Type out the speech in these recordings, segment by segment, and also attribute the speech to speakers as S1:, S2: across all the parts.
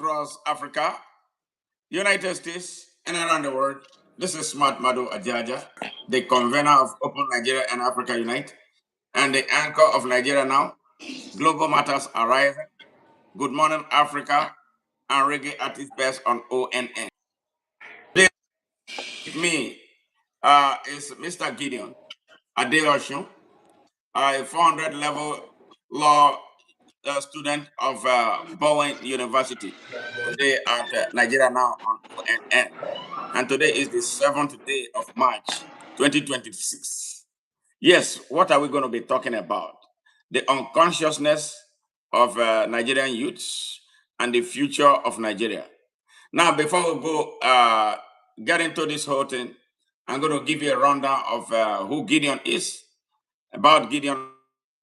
S1: across Africa, United States, and around the world. This is Smart Madu Ajaja, the convener of Open Nigeria and Africa Unite, and the anchor of Nigeria Now. Global Matters are rising. Good morning, Africa, and reggae artist best on ONN. Today with me is Mr. Gideon Adeosun, a 400 level law student of Bowen University, today at Nigeria Now on ONN. And today is the 7th day of March 2026. Yes, what are we going to be talking about? The unconsciousness of Nigerian youths and the future of Nigeria. Now, before we go get into this whole thing, I'm going to give you a rundown of who Gideon is, about Gideon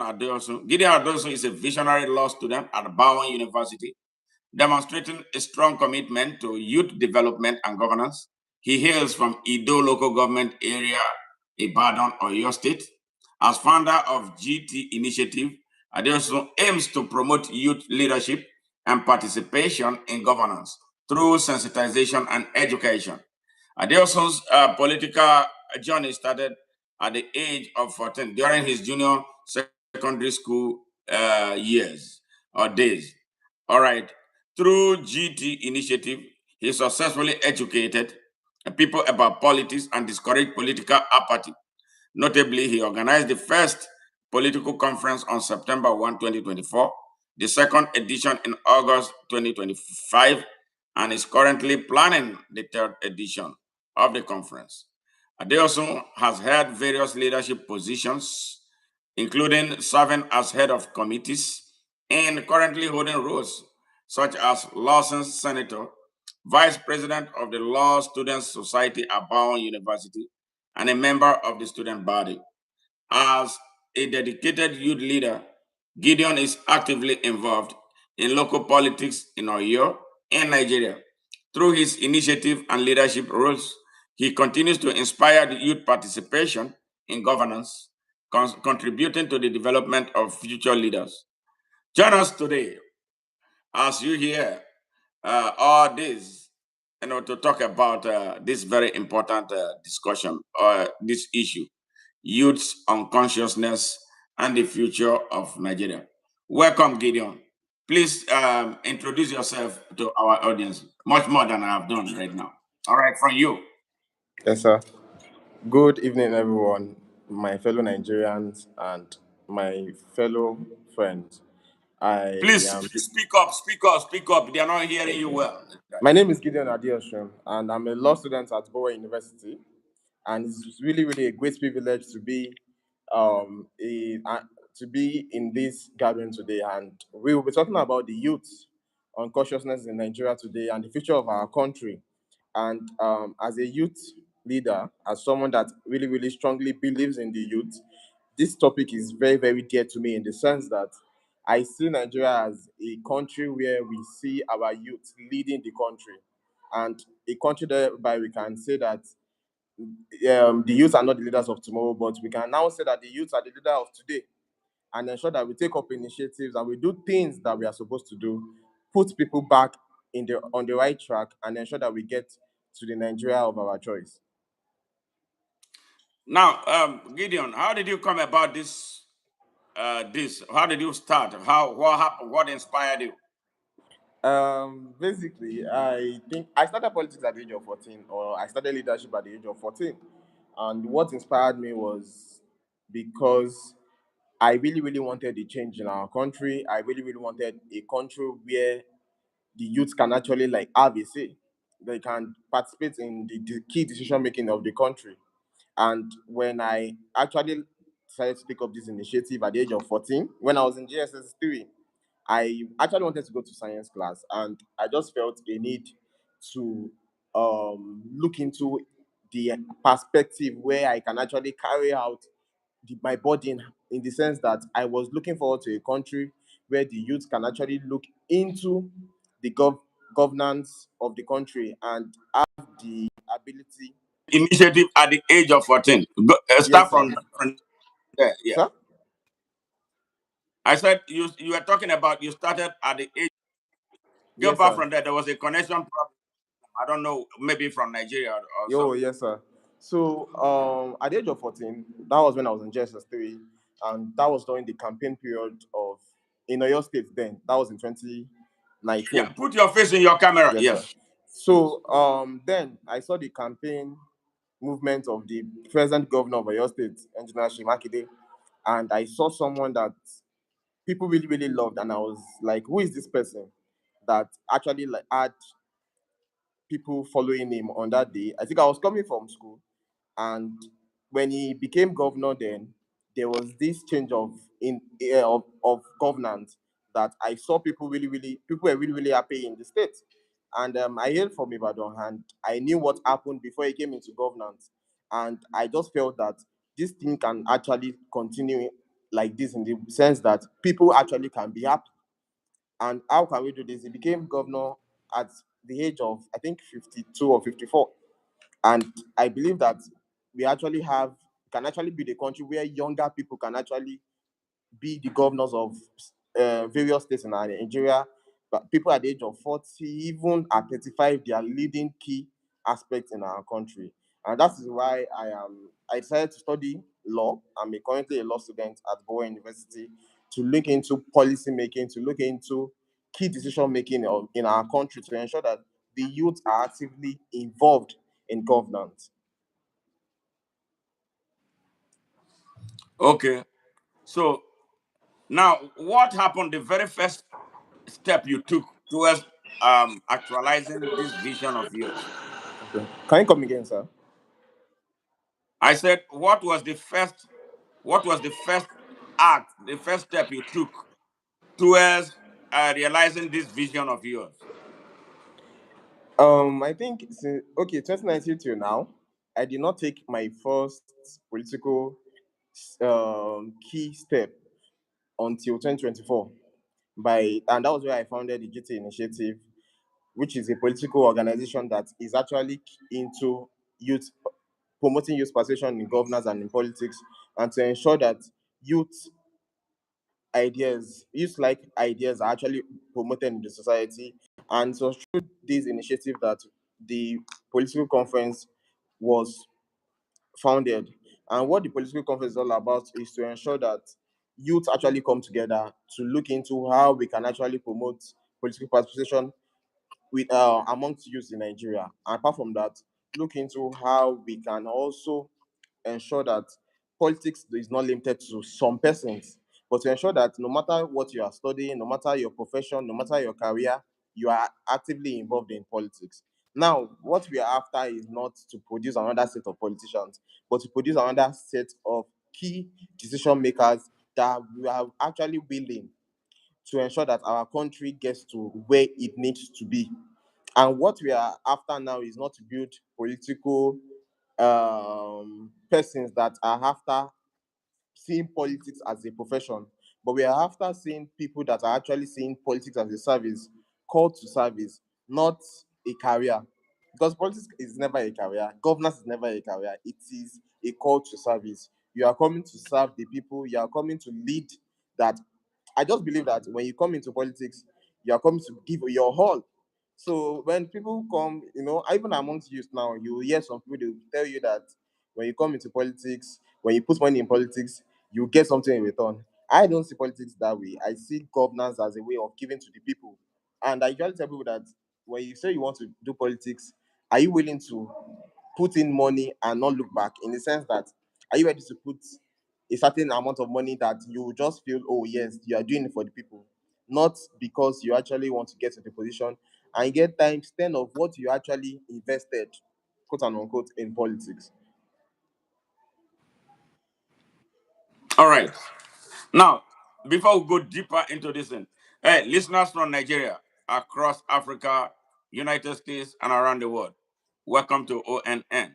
S1: Adeosun. Gideon Adeosun is a visionary law student at Bowen University, demonstrating a strong commitment to youth development and governance. He hails from Ido Local Government Area, Ibadan, Oyo State. As founder of GT Initiative, Adeosun aims to promote youth leadership and participation in governance through sensitization and education. Adeosun's political journey started at the age of 14 during his junior secondary school years or days. All right. Through GT initiative, he successfully educated people about politics and discouraged political apathy. Notably, he organized the first political conference on September 1, 2024, the second edition in August 2025, and is currently planning the third edition of the conference. Adeosun has held various leadership positions, including serving as head of committees and currently holding roles such as Lawsan Senator, vice president of the Law Students Society at Bowen University, and a member of the student body. As a dedicated youth leader, Gideon is actively involved in local politics in Oyo and Nigeria. Through his initiative and leadership roles, he continues to inspire the youth participation in governance, contributing to the development of future leaders. Join us today as you hear all this, to talk about this very important discussion, this issue, youth's unconsciousness and the future of Nigeria. Welcome, Gideon. Please introduce yourself to our audience, much more than I have done right now. All right, from you.
S2: Yes, sir. Good evening, everyone, my fellow Nigerians and my fellow friends. I
S1: Please
S2: am.
S1: speak up, speak up, speak up. They are not hearing you well.
S2: My name is Gideon Adeosun, and I'm a law student at Bowen University. And it's really, really a great privilege to be, to be in this gathering today. And we will be talking about the youth unconsciousness in Nigeria today and the future of our country. And as a youth leader, as someone that really, really strongly believes in the youth, this topic is very, very dear to me in the sense that I see Nigeria as a country where we see our youth leading the country, and a country thereby we can say that the youth are not the leaders of tomorrow, but we can now say that the youth are the leader of today, and ensure that we take up initiatives and we do things that we are supposed to do, put people back on the right track, and ensure that we get to the Nigeria of our choice.
S1: Now, Gideon, how did you come about this? How did you start? What happened? What inspired you?
S2: Basically, I think I started politics at the age of 14, or I started leadership at the age of 14. And what inspired me was because I really, really wanted a change in our country. I really, really wanted a country where the youth can actually like have a say. They can participate in the key decision making of the country. And when I actually decided to take up this initiative at the age of 14, when I was in GSS 3, I actually wanted to go to science class, and I just felt a need to look into the perspective where I can actually carry out my body in the sense that I was looking forward to a country where the youth can actually look into the governance of the country and have the ability.
S1: Initiative at the age of 14.
S2: Yes,
S1: Start
S2: sir.
S1: from there. Yeah.
S2: Sir?
S1: I said you were talking about you started at the age. Go
S2: Yes,
S1: back
S2: sir.
S1: from there. There was a connection problem. I don't know, maybe from Nigeria or
S2: Yo,
S1: so.
S2: yes, sir. So, at the age of 14, that was when I was in JSS3, and that was during the campaign period of in Oyo State. Then that was in
S1: Yeah,
S2: 2019.
S1: put your face in your camera.
S2: Yes, sir.
S1: Yes.
S2: So, then I saw the campaign movement of the present governor of Oyo State, Engineer Shimakide, and I saw someone that people really, really loved, and I was like, "Who is this person?" That actually like had people following him on that day. I think I was coming from school, and when he became governor, then there was this change of governance that I saw people were really, really happy in the state. And I hailed from Ibadan, and I knew what happened before he came into governance. And I just felt that this thing can actually continue like this in the sense that people actually can be happy. And how can we do this? He became governor at the age of, I think, 52 or 54. And I believe that we actually can actually be the country where younger people can actually be the governors of various states in Nigeria. But people at the age of 40, even at 35, they are leading key aspects in our country. And that is why I decided to study law. I'm currently a law student at Bowen University to look into policy making, to look into key decision making in our country to ensure that the youth are actively involved in governance.
S1: Okay. So now, what happened? The very first step you took towards actualizing this vision of yours.
S2: Okay. Can you come again, sir?
S1: I said, what was the first act, the first step you took towards realizing this vision of yours?
S2: I think since, okay, 2019 till now, I did not take my first political key step until 2024. And that was where I founded the GT Initiative, which is a political organization that is actually into youth promoting youth participation in governance and in politics, and to ensure that youth youth like ideas are actually promoted in the society. And so through this initiative that the political conference was founded. And what the political conference is all about is to ensure that youth actually come together to look into how we can actually promote political participation with amongst youth in Nigeria. And apart from that, look into how we can also ensure that politics is not limited to some persons, but to ensure that no matter what you are studying, no matter your profession, no matter your career, you are actively involved in politics. Now, what we are after is not to produce another set of politicians, but to produce another set of key decision makers that we are actually willing to ensure that our country gets to where it needs to be. And what we are after now is not to build political persons that are after seeing politics as a profession, but we are after seeing people that are actually seeing politics as a service, called to service, not a career. Because politics is never a career, governance is never a career, it is a call to service. You are coming to serve the people, you are coming to lead that. I just believe that when you come into politics, you are coming to give your all. So when people come, even amongst youth now, you will hear some people, they will tell you that when you come into politics, when you put money in politics, you get something in return. I don't see politics that way. I see governance as a way of giving to the people. And I usually tell people that when you say you want to do politics, are you willing to put in money and not look back? In the sense that, are you ready to put a certain amount of money that you just feel, oh yes, you are doing it for the people, not because you actually want to get to the position and get times 10 of what you actually invested, quote and unquote, in politics.
S1: All right. Now, before we go deeper into this, hey, listeners from Nigeria, across Africa, United States, and around the world, welcome to ONN.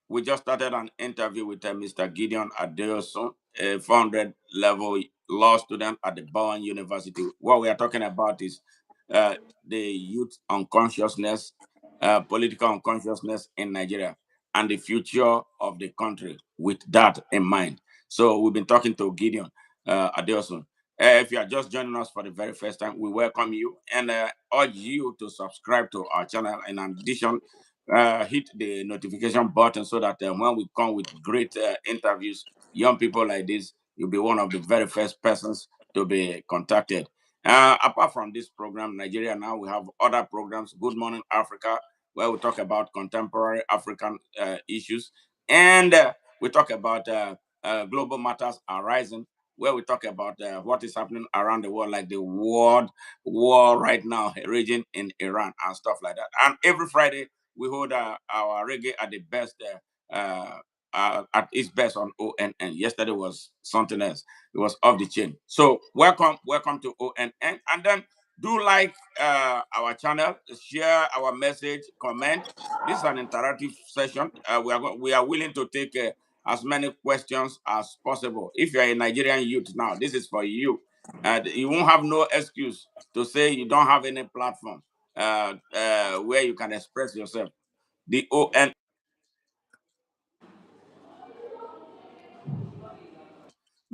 S1: We just started an interview with Mr. Gideon Adeosun, a 400 level law student at the Bowen University. What we are talking about is uh, the youth unconsciousness, political unconsciousness in Nigeria, and the future of the country with that in mind. So we've been talking to Gideon Adeosun. If you are just joining us for the very first time, we welcome you and urge you to subscribe to our channel. And in addition, hit the notification button so that when we come with great interviews, young people like this, you'll be one of the very first persons to be contacted. Apart from this program, Nigeria Now, we have other programs. Good Morning Africa, where we talk about contemporary African issues, and we talk about global matters arising, where we talk about what is happening around the world, like the world war right now raging in Iran and stuff like that. And every Friday we hold our reggae at the best, at its best on ONN. Yesterday was something else; it was off the chain. So welcome to ONN, and then do like our channel, share our message, comment. This is an interactive session. We are willing to take as many questions as possible. If you're a Nigerian youth now, this is for you. You won't have no excuse to say you don't have any platform where you can express yourself. The ON,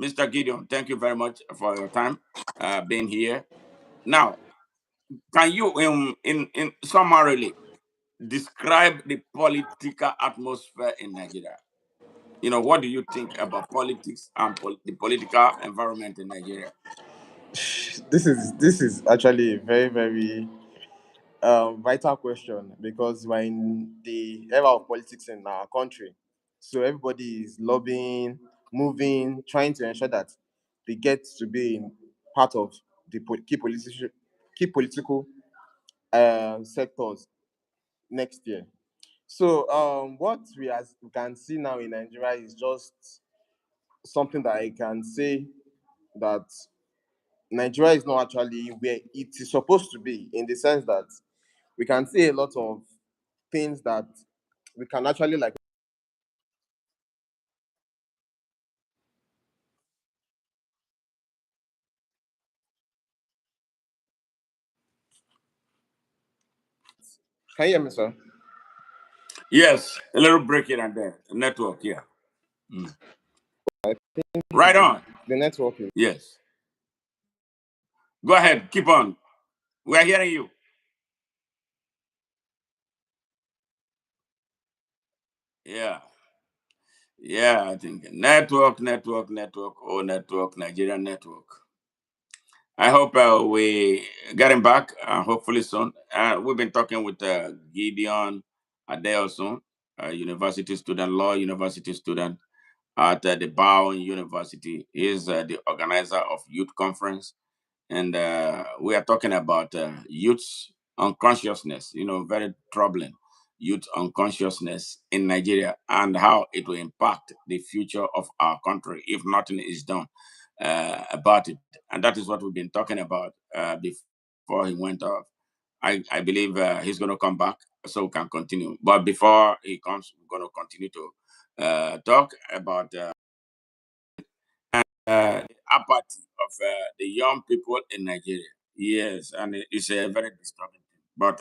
S1: Mr. Gideon, thank you very much for your time being here. Now, can you, in summarily, describe the political atmosphere in Nigeria? What do you think about politics and the political environment in Nigeria?
S2: This is actually a very very vital question because we're in the era of politics in our country. So everybody is lobbying, moving, trying to ensure that they get to be in part of the key political sectors next year. So what we can see now in Nigeria is just something that I can say that Nigeria is not actually where it is supposed to be, in the sense that we can see a lot of things that we can actually like. Can you hear me, sir?
S1: Yes, a little break here and there. Network, yeah. Mm. Right on.
S2: The network is
S1: Yes. Go ahead. Keep on. We are hearing you. Yeah. Yeah, I think network, Nigerian network. I hope we get him back hopefully soon. We've been talking with Gideon Adeosun, university student, law university student at the Bowen University. He's the organizer of youth conference, and we are talking about youth unconsciousness. Very troubling youth unconsciousness in Nigeria and how it will impact the future of our country if nothing is done about it. And that is what we've been talking about before he went off. I believe he's going to come back so we can continue. But before he comes, we're going to continue to talk about the apathy of the young people in Nigeria. Yes, and it's a very disturbing thing. But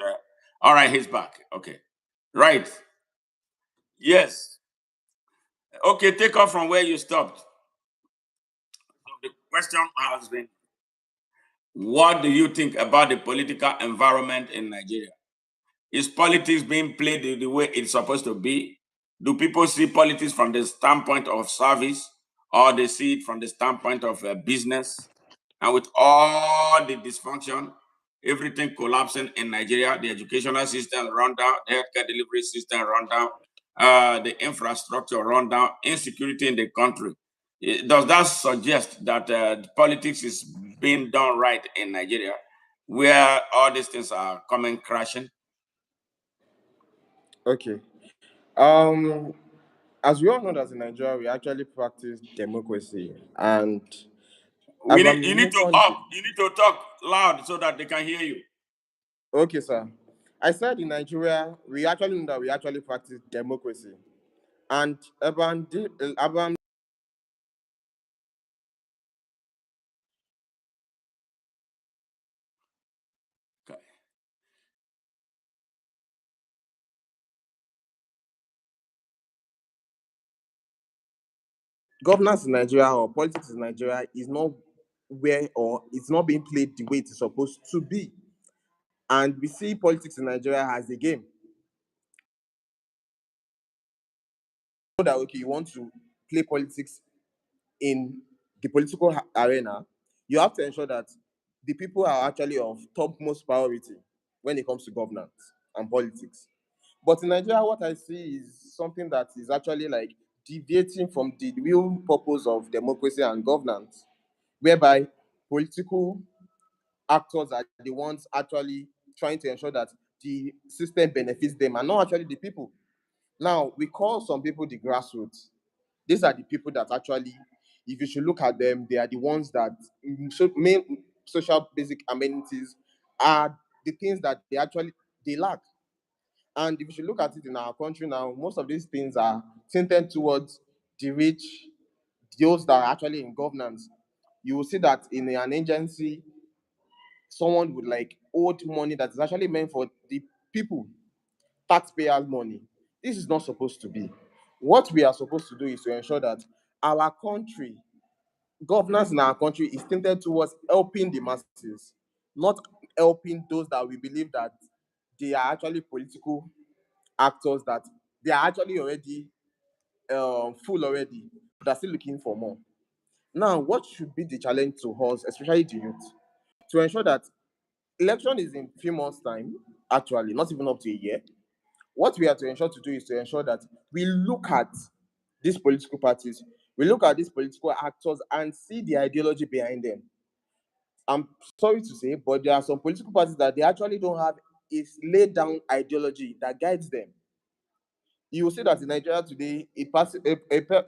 S1: all right, he's back. Okay, right. Yes. Okay, take off from where you stopped. So the question has been, what do you think about the political environment in Nigeria? Is politics being played the way it's supposed to be? Do people see politics from the standpoint of service, or they see it from the standpoint of business? And with all the dysfunction, everything collapsing in Nigeria, the educational system run down, the healthcare delivery system run down, the infrastructure run down, insecurity in the country. Does that suggest that politics is being done right in Nigeria, where all these things are coming crashing?
S2: okay. Um, as we all know, that in Nigeria we actually practice democracy, and as I'm
S1: You need to
S2: mentioned,
S1: up. You need to talk loud so that they can hear you.
S2: okay, sir. I said in Nigeria we actually know that we actually practice democracy, and urban
S1: Okay.
S2: governance in Nigeria or politics in Nigeria is not where, or it's not being played the way it's supposed to be. And we see politics in Nigeria as a game. So that okay, you want to play politics in the political arena, you have to ensure that the people are actually of topmost priority when it comes to governance and politics. But in Nigeria, what I see is something that is actually like deviating from the real purpose of democracy and governance, whereby political actors are the ones actually trying to ensure that the system benefits them and not actually the people. Now, we call some people the grassroots. These are the people that actually, if you should look at them, they are the ones that main social basic amenities are the things that they lack. And if you should look at it in our country now, most of these things are tinted towards the rich, those that are actually in governance. You will see that in an agency, someone would like owed money that is actually meant for the people, taxpayers' money. This is not supposed to be. What we are supposed to do is to ensure that our country, governance in our country is tinted towards helping the masses, not helping those that we believe that they are actually political actors, that they are actually already full already, but are still looking for more. Now, what should be the challenge to us, especially the youth, to ensure that election is in few months' time, actually, not even up to a year. What we are to ensure to do is to ensure that we look at these political parties, we look at these political actors and see the ideology behind them. I'm sorry to say, but there are some political parties that they actually don't have a laid down ideology that guides them. You will see that in Nigeria today, a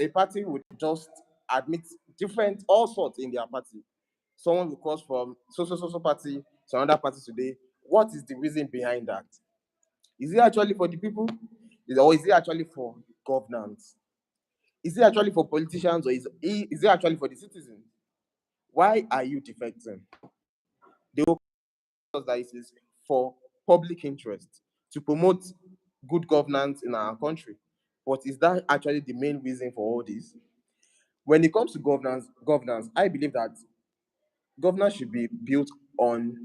S2: party would just admit different all sorts in their party. Someone will cross from so party to another party today. What is the reason behind that? Is it actually for the people? Or is it actually for governance? Is it actually for politicians, or is it actually for the citizens? Why are you defecting? They will tell us that it is for public interest to promote good governance in our country. But is that actually the main reason for all this? When it comes to governance, I believe that governance should be built on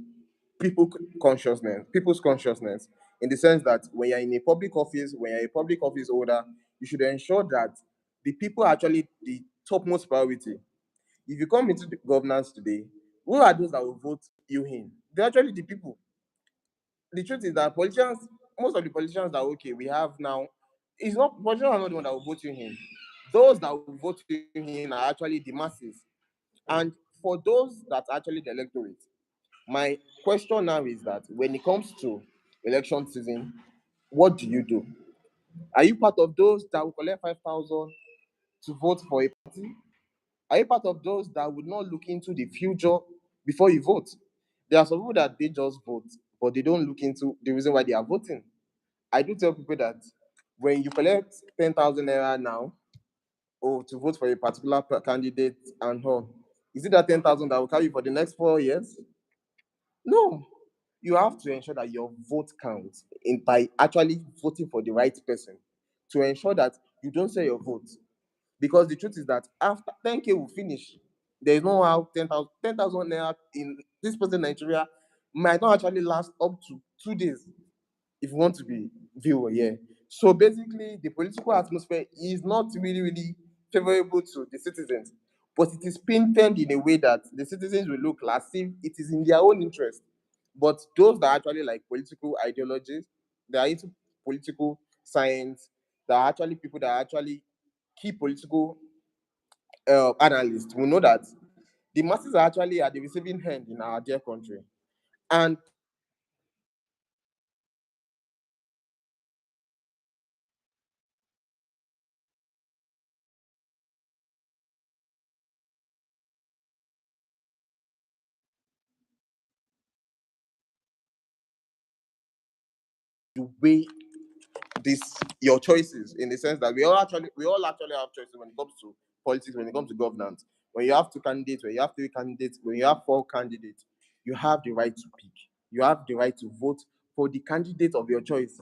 S2: people's consciousness, in the sense that when you're in a public office, when you're a public office holder, you should ensure that the people are actually the topmost priority. If you come into the governance today, who are those that will vote you in? They're actually the people. The truth is that politicians, most of the politicians that okay, we have now, it's not politicians are not the one that will vote you in. Those that will vote you in are actually the masses. And for those that actually the electorate, my question now is that when it comes to election season, what do you do? Are you part of those that will collect 5,000 to vote for a party? Are you part of those that would not look into the future before you vote? There are some people that they just vote, but they don't look into the reason why they are voting. I do tell people that when you collect 10,000 naira now, or to vote for a particular candidate and all, is it that 10,000 that will carry you for the next 4 years? No. You have to ensure that your vote counts in by actually voting for the right person, to ensure that you don't sell your vote. Because the truth is that after 10K will finish, there is no how 10,000 naira in this present Nigeria might not actually last up to 2 days, if you want to be viewer, yeah. So basically, the political atmosphere is not really favorable to the citizens, but it is painted in a way that the citizens will look as if it is in their own interest. But those that actually like political ideologies, they are into political science, that are actually people that are actually key political analysts will know that the masses are actually at the receiving end in our dear country. And the way this your choices, in the sense that we all actually have choices when it comes to politics, when it comes to governance. When you have two candidates, when you have three candidates, when you have four candidates, you have the right to pick. You have the right to vote for the candidate of your choice.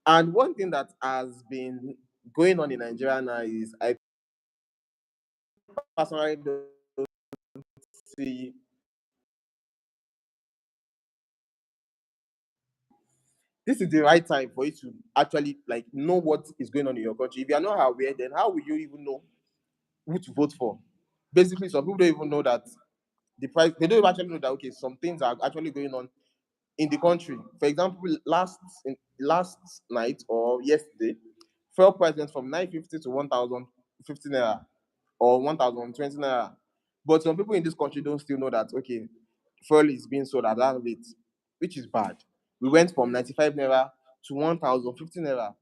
S2: And one thing that has been going on in Nigeria now is I personally don't see this is the right time for you to actually like know what is going on in your country. If you are not aware, then how will you even know who to vote for? Basically, some people don't even know that the price. They don't actually know that okay, some things are actually going on in the country. For example, last night or yesterday, fuel price went from 950 to 1,050 naira or 1,020 naira. But some people in this country don't still know that okay, fuel is being sold at that rate, which is bad. We went from 95 naira to 1,050 naira.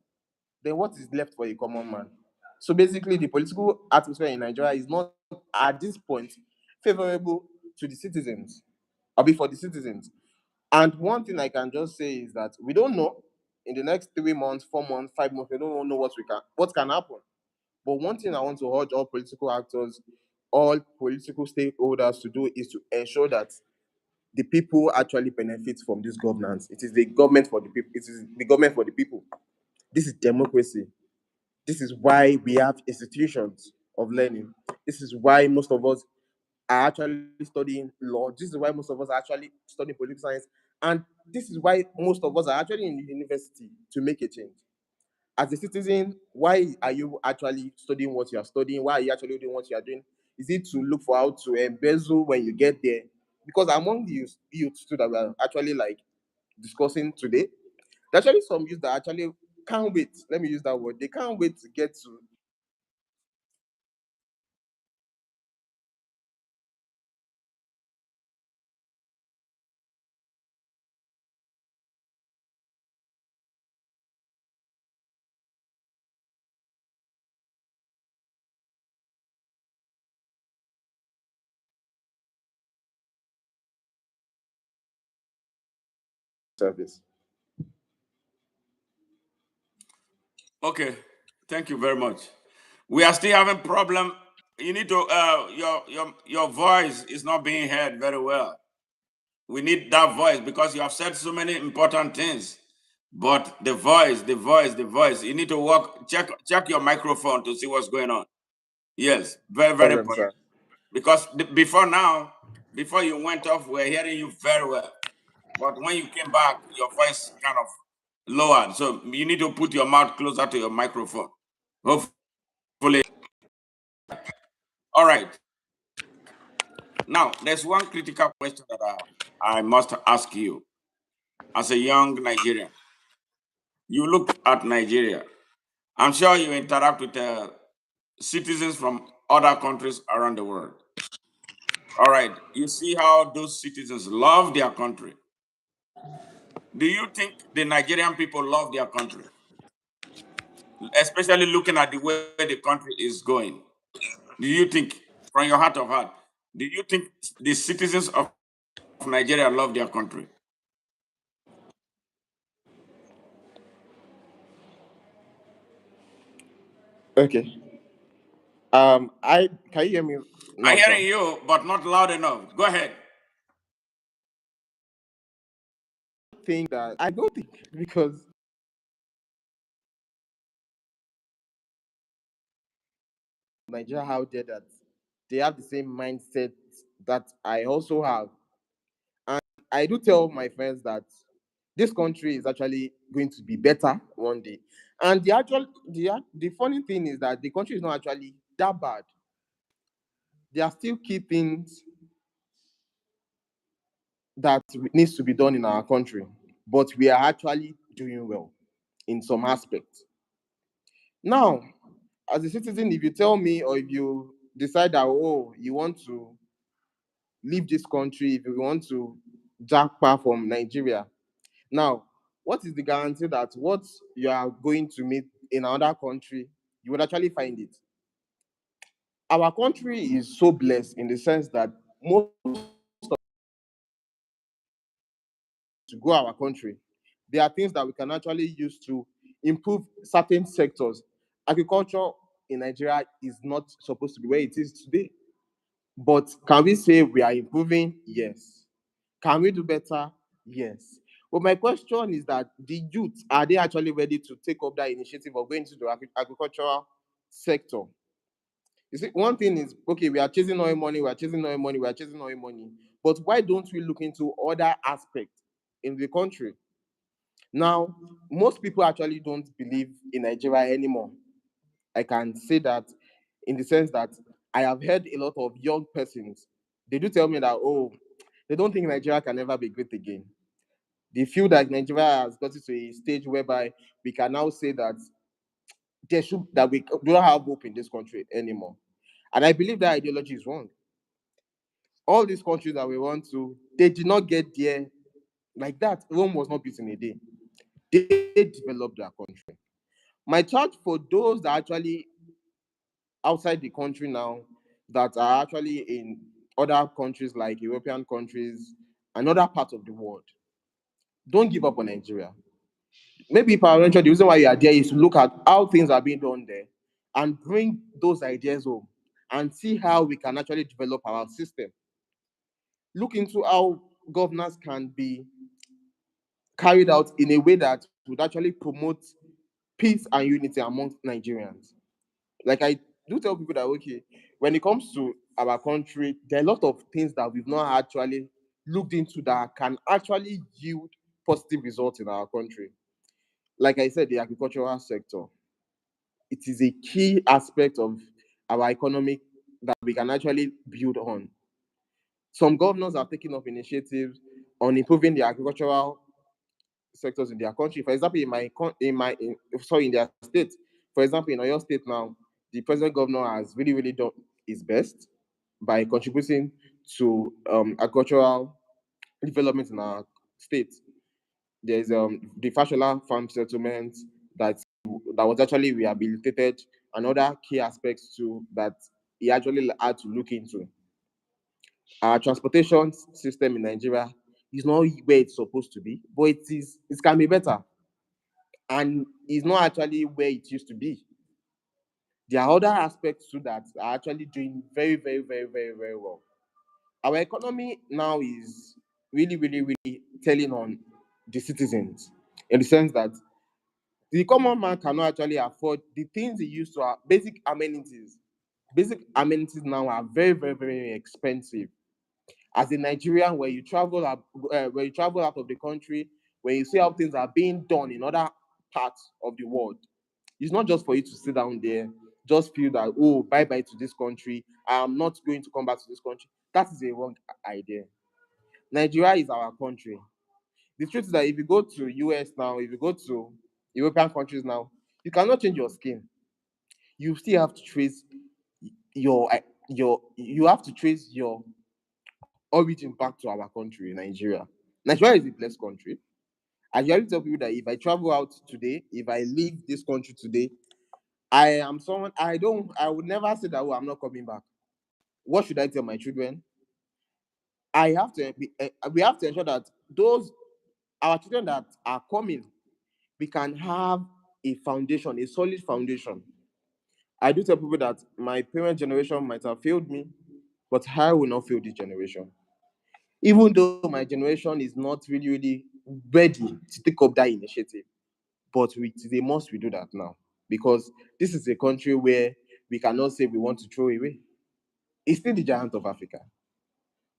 S2: Then what is left for a common man? So basically, the political atmosphere in Nigeria is not at this point favorable to the citizens, or be for the citizens. And one thing I can just say is that we don't know in the next 3 months, 4 months, 5 months, we don't know what can happen. But one thing I want to urge all political actors, all political stakeholders to do is to ensure that the people actually benefit from this governance. It is the government for the people. It is the government for the people. This is democracy. This is why we have institutions of learning. This is why most of us are actually studying law. This is why most of us are actually studying political science. And this is why most of us are actually in the university to make a change. As a citizen, why are you actually studying what you are studying? Why are you actually doing what you are doing? Is it to look for how to embezzle when you get there? Because among the youth too that we are actually like discussing today, there's actually some youth that actually can't wait. Let me use that word. They can't wait to get to service.
S1: Okay, thank you very much. We are still having problem. You need to your voice is not being heard very well. We need that voice because you have said so many important things. But the voice. You need to work. Check your microphone to see what's going on. Yes, very very
S2: Problem,
S1: important.
S2: sir.
S1: Because before now, before you went off, we're hearing you very well. But when you came back, your voice kind of lowered. So you need to put your mouth closer to your microphone. Hopefully, all right. Now, there's one critical question that I must ask you as a young Nigerian. You look at Nigeria. I'm sure you interact with citizens from other countries around the world. All right. You see how those citizens love their country. Do you think the Nigerian people love their country? Especially looking at the way the country is going. Do you think, from your heart of heart, do you think the citizens of Nigeria love their country?
S2: Okay. I can you hear me
S1: I'm
S2: now, sir?
S1: hearing you, but not loud enough. Go ahead.
S2: Think that I don't think because Nigeria out there that they have the same mindset that I also have. And I do tell my friends that this country is actually going to be better one day. And the funny thing is that the country is not actually that bad. There are still key things that needs to be done in our country, but we are actually doing well in some aspects. Now, as a citizen, if you tell me or if you decide that oh you want to leave this country, if you want to jackpot from Nigeria, now what is the guarantee that what you are going to meet in another country, you would actually find it? Our country is so blessed in the sense that most to grow our country, there are things that we can actually use to improve certain sectors. Agriculture in Nigeria is not supposed to be where it is today. But can we say we are improving? Yes. Can we do better? Yes. But my question is that the youth, are they actually ready to take up that initiative of going to the agricultural sector? You see, one thing is, okay, we are chasing oil money, we are chasing oil money, we are chasing oil money. But why don't we look into other aspects in the country? Now, most people actually don't believe in Nigeria anymore. I can say that in the sense that I have heard a lot of young persons. They do tell me that, oh, they don't think Nigeria can ever be great again. They feel that Nigeria has gotten to a stage whereby we can now say that we do not have hope in this country anymore. And I believe that ideology is wrong. All these countries that we want to, they did not get there like that. Rome was not built in a day. They developed their country. My charge for those that are actually outside the country now, that are actually in other countries like European countries and other parts of the world, don't give up on Nigeria. Maybe peradventure, the reason why you are there is to look at how things are being done there and bring those ideas home and see how we can actually develop our system. Look into how governance can be carried out in a way that would actually promote peace and unity amongst Nigerians. Like I do tell people that, okay, when it comes to our country, there are a lot of things that we've not actually looked into that can actually yield positive results in our country. Like I said, the agricultural sector, it is a key aspect of our economy that we can actually build on. Some governors are taking up initiatives on improving the agricultural sectors in their country. For example, in their state, for example, in Oyo State now, the present governor has really done his best by contributing to agricultural development in our state. There's the Fashola farm settlement that was actually rehabilitated, and other key aspects too that he actually had to look into. Our transportation system in Nigeria is not where it's supposed to be, but it can be better, and it's not actually where it used to be. There are other aspects to that are actually doing very well. Our economy now is really telling on the citizens, in the sense that the common man cannot actually afford the things he used to have. Basic amenities. Basic amenities now are very expensive. As a Nigerian, where you travel out of the country, when you see how things are being done in other parts of the world, it's not just for you to sit down there, just feel that, oh, bye bye to this country. I am not going to come back to this country. That is a wrong idea. Nigeria is our country. The truth is that if you go to US now, if you go to European countries now, you cannot change your skin. You still have to trace you have to trace your origin back to our country, Nigeria. Nigeria is a blessed country. I usually tell people that if I travel out today, if I leave this country today, I am someone I would never say that, oh, I'm not coming back. What should I tell my children? We have to ensure that those our children that are coming, we can have a foundation, a solid foundation. I do tell people that my parent generation might have failed me, but I will not fail this generation. Even though my generation is not really ready to take up that initiative, but it is a must we do that now, because this is a country where we cannot say we want to throw away. It's still the giant of Africa,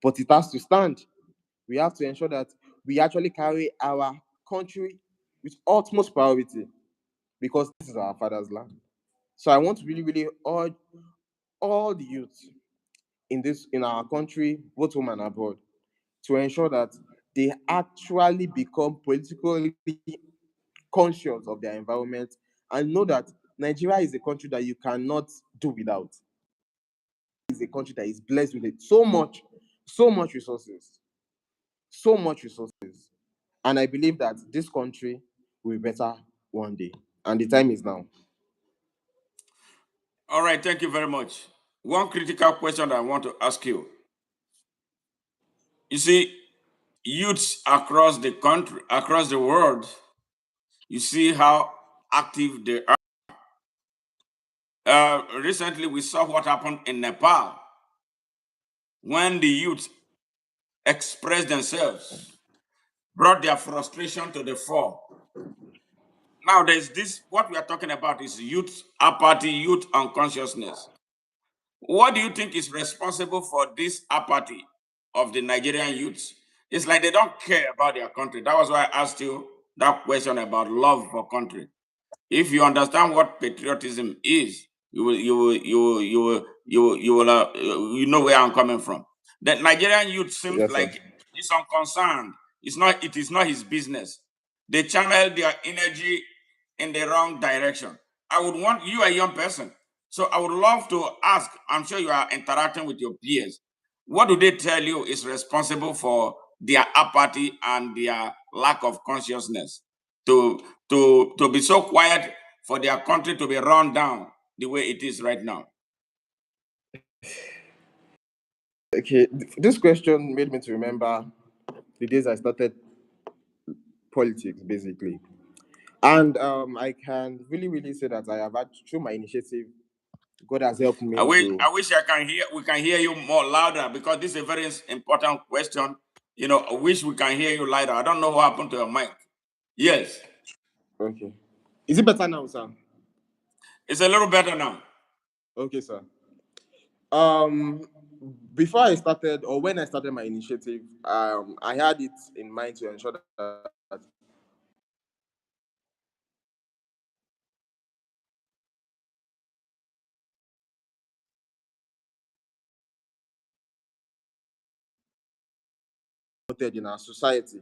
S2: but it has to stand. We have to ensure that we actually carry our country with utmost priority, because this is our father's land. So I want to really urge all the youth in our country, both home and abroad, to ensure that they actually become politically conscious of their environment and know that Nigeria is a country that you cannot do without. It's a country that is blessed with it so much resources, so much resources. And I believe that this country will be better one day. And the time is now.
S1: All right, thank you very much. One critical question I want to ask you. You see, youths across the country, across the world, you see how active they are. Recently, we saw what happened in Nepal when the youth expressed themselves, brought their frustration to the fore. Now, there's this, what we are talking about is youth apathy, youth unconsciousness. What do you think is responsible for this apathy of the Nigerian youths? It's like they don't care about their country. That was why I asked you that question about love for country. If you understand what patriotism is, you know where I'm coming from. The Nigerian youth seems
S2: Yes, sir.
S1: like he's unconcerned. It is not his business. They channel their energy in the wrong direction. I would want you a young person. So I would love to ask, I'm sure you are interacting with your peers. What do they tell you is responsible for their apathy and their lack of consciousness to be so quiet, for their country to be run down the way it is right now?
S2: Okay, this question made me to remember the days I started politics, basically. And I can really, really say that I have had, through my initiative, God has helped
S1: I
S2: me
S1: wish
S2: to.
S1: I wish I can hear we can hear you more louder, because this is a very important question. I wish we can hear you louder. I don't know what happened to your mic. Yes,
S2: Okay. Is it better now, sir?
S1: it's a little better now.
S2: Okay, sir. Um, Before I started, or when I started my initiative, I had it in mind to ensure that in our society.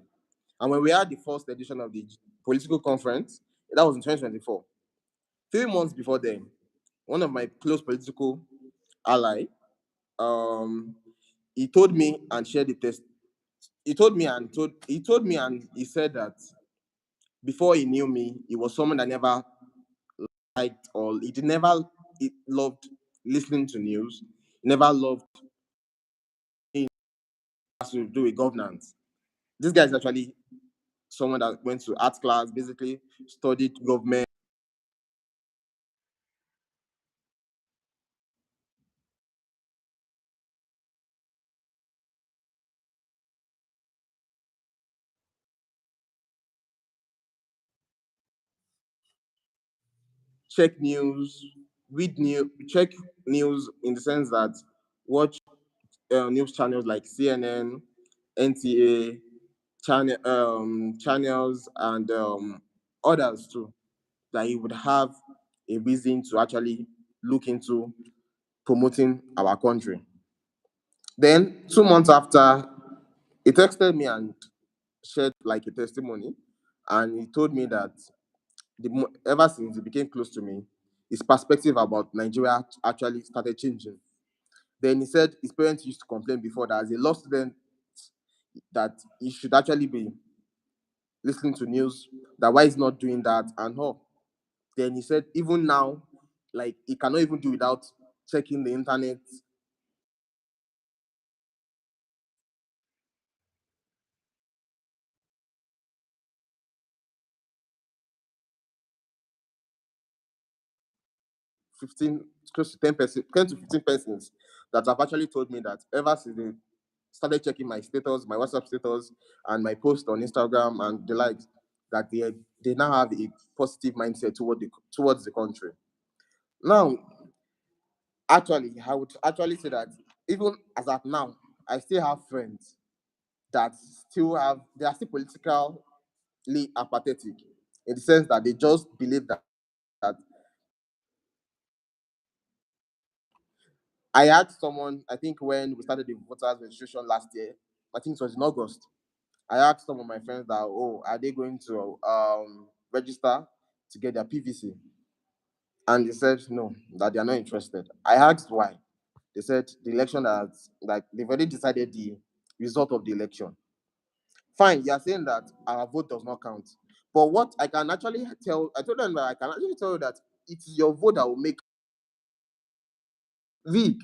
S2: And when we had the first edition of the political conference, that was in 2024. 3 months before then, one of my close political ally, um, he told me and shared the test. He told me and he said that before he knew me, he was someone that never liked, or he loved listening to news, never loved things to do with governance. This guy is actually someone that went to art class, basically studied government. Check news, check news in the sense that watch news channels like CNN, NTA, channels, and others too, that he would have a reason to actually look into promoting our country. Then 2 months after, he texted me and shared like a testimony, and he told me that ever since he became close to me, his perspective about Nigeria actually started changing. Then he said his parents used to complain before that as a law student, that he should actually be listening to news, that why he's not doing that and all. Then he said even now, like he cannot even do without checking the internet. 15, close to 10%, 10 to 15 persons that have actually told me that ever since they started checking my status, my WhatsApp status, and my post on Instagram and the likes, that they now have a positive mindset towards the country. Now, actually, I would actually say that even as at now, I still have friends that they are still politically apathetic, in the sense that they just believe that I asked someone, I think when we started the voters registration last year, I think it was in August. I asked some of my friends that, oh, are they going to register to get their PVC? And they said no, that they are not interested. I asked why. They said the election has, like, they've already decided the result of the election. Fine, you are saying that our vote does not count. But what I can actually I told them that I can actually tell you that it is your vote that will make Vic.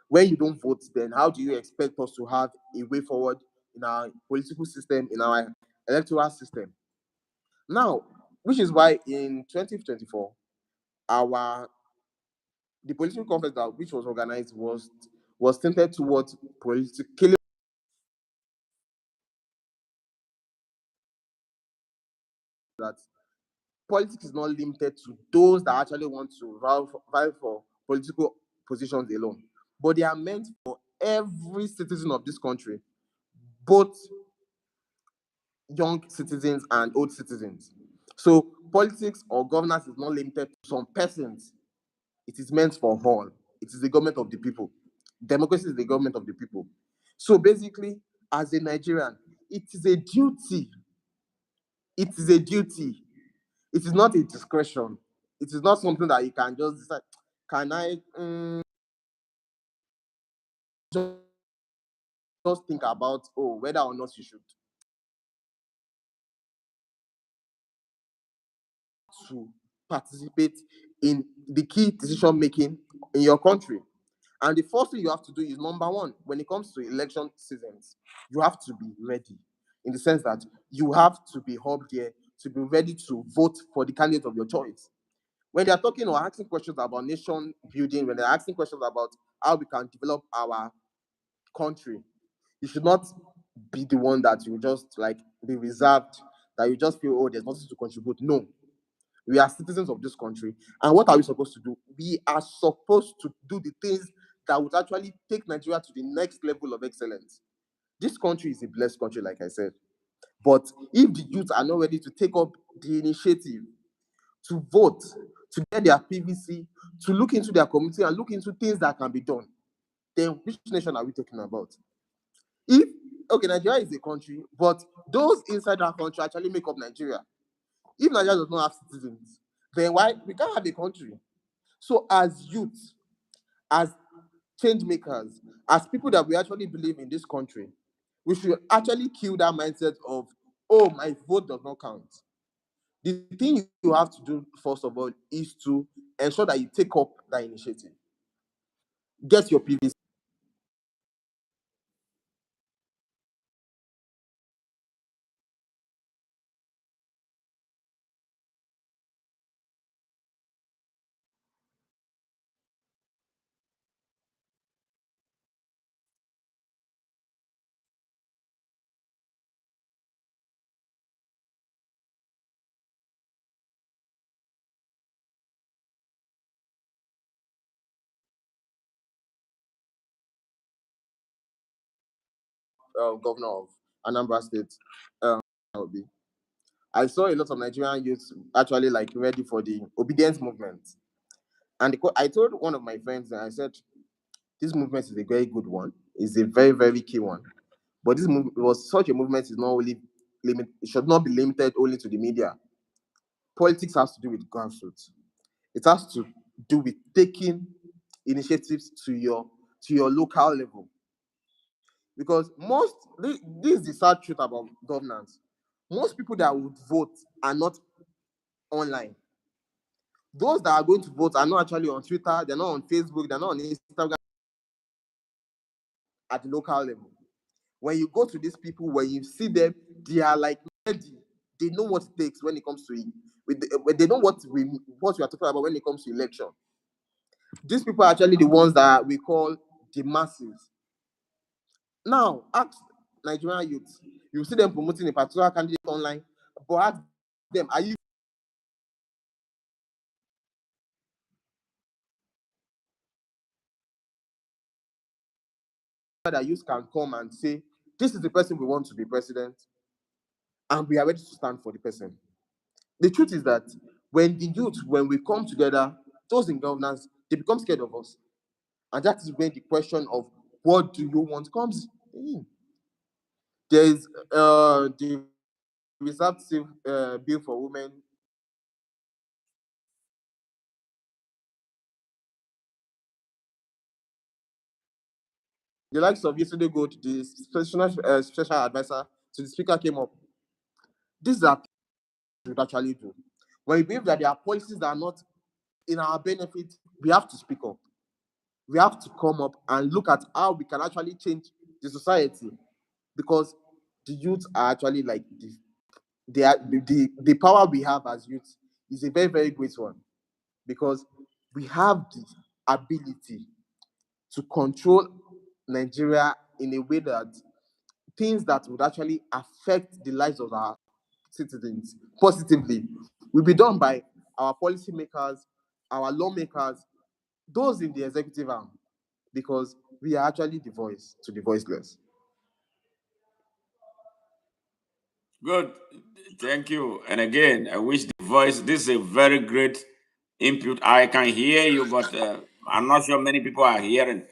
S2: When you don't vote, then how do you expect us to have a way forward in our political system, in our electoral system? Now, which is why in 2024, our the political conference that which was organized was centered towards politically that politics is not limited to those that actually want to vie for political positions alone, but they are meant for every citizen of this country, both young citizens and old citizens. So politics or governance is not limited to some persons. It is meant for all. It is the government of the people. Democracy is the government of the people. So basically, as a Nigerian, it is a duty. It is a duty. It is not a discretion. It is not something that you can just decide. Can I just think about whether or not you should to participate in the key decision making in your country? And the first thing you have to do is, number one, when it comes to election seasons, you have to be ready, in the sense that you have to be up there to be ready to vote for the candidate of your choice. When they are talking or asking questions about nation building, when they're asking questions about how we can develop our country, you should not be the one that you just like be reserved, that you just feel, there's nothing to contribute. No, we are citizens of this country. And what are we supposed to do? We are supposed to do the things that would actually take Nigeria to the next level of excellence. This country is a blessed country, like I said. But if the youth are not ready to take up the initiative, to vote, to get their PVC, to look into their community and look into things that can be done, then which nation are we talking about? If, okay, Nigeria is a country, but those inside that country actually make up Nigeria. If Nigeria does not have citizens, then why we can't have a country? So as youth, as change makers, as people that we actually believe in this country, we should actually kill that mindset of, my vote does not count. The thing you have to do, first of all, is to ensure that you take up that initiative. Get your PVC. Governor of Anambra State, Obi. I saw a lot of Nigerian youths actually like ready for the obedience movement. And I told one of my friends, and I said, this movement is a very good one. It's a very, very key one. But this movement was such a movement is not only it should not be limited only to the media. Politics has to do with grassroots. It has to do with taking initiatives to your local level. Because this is the sad truth about governance. Most people that would vote are not online. Those that are going to vote are not actually on Twitter, they're not on Facebook, they're not on Instagram at the local level. When you go to these people, when you see them, they are like ready. They know what it takes when it comes to it. They know what we are talking about when it comes to election. These people are actually the ones that we call the masses. Now, ask Nigerian youths. You see them promoting a particular candidate online, but ask them, are you that youth can come and say, this is the person we want to be president, and we are ready to stand for the person? The truth is that when the youth, when we come together, those in governance, they become scared of us. And that is when the question of what do you want comes in. There is the reserved bill for women. The likes of yesterday go to the special advisor to the speaker came up. These are things we would actually do. When we believe that there are policies that are not in our benefit, we have to speak up. We have to come up and look at how we can actually change the society, because the youth are actually like the power we have as youth is a very, very great one, because we have the ability to control Nigeria in a way that things that would actually affect the lives of our citizens positively will be done by our policymakers, our lawmakers, those in the executive arm, because we are actually the voice to the voiceless.
S1: Good. Thank you. And again, I wish the voice, this is a very great input. I can hear you, but I'm not sure many people are hearing.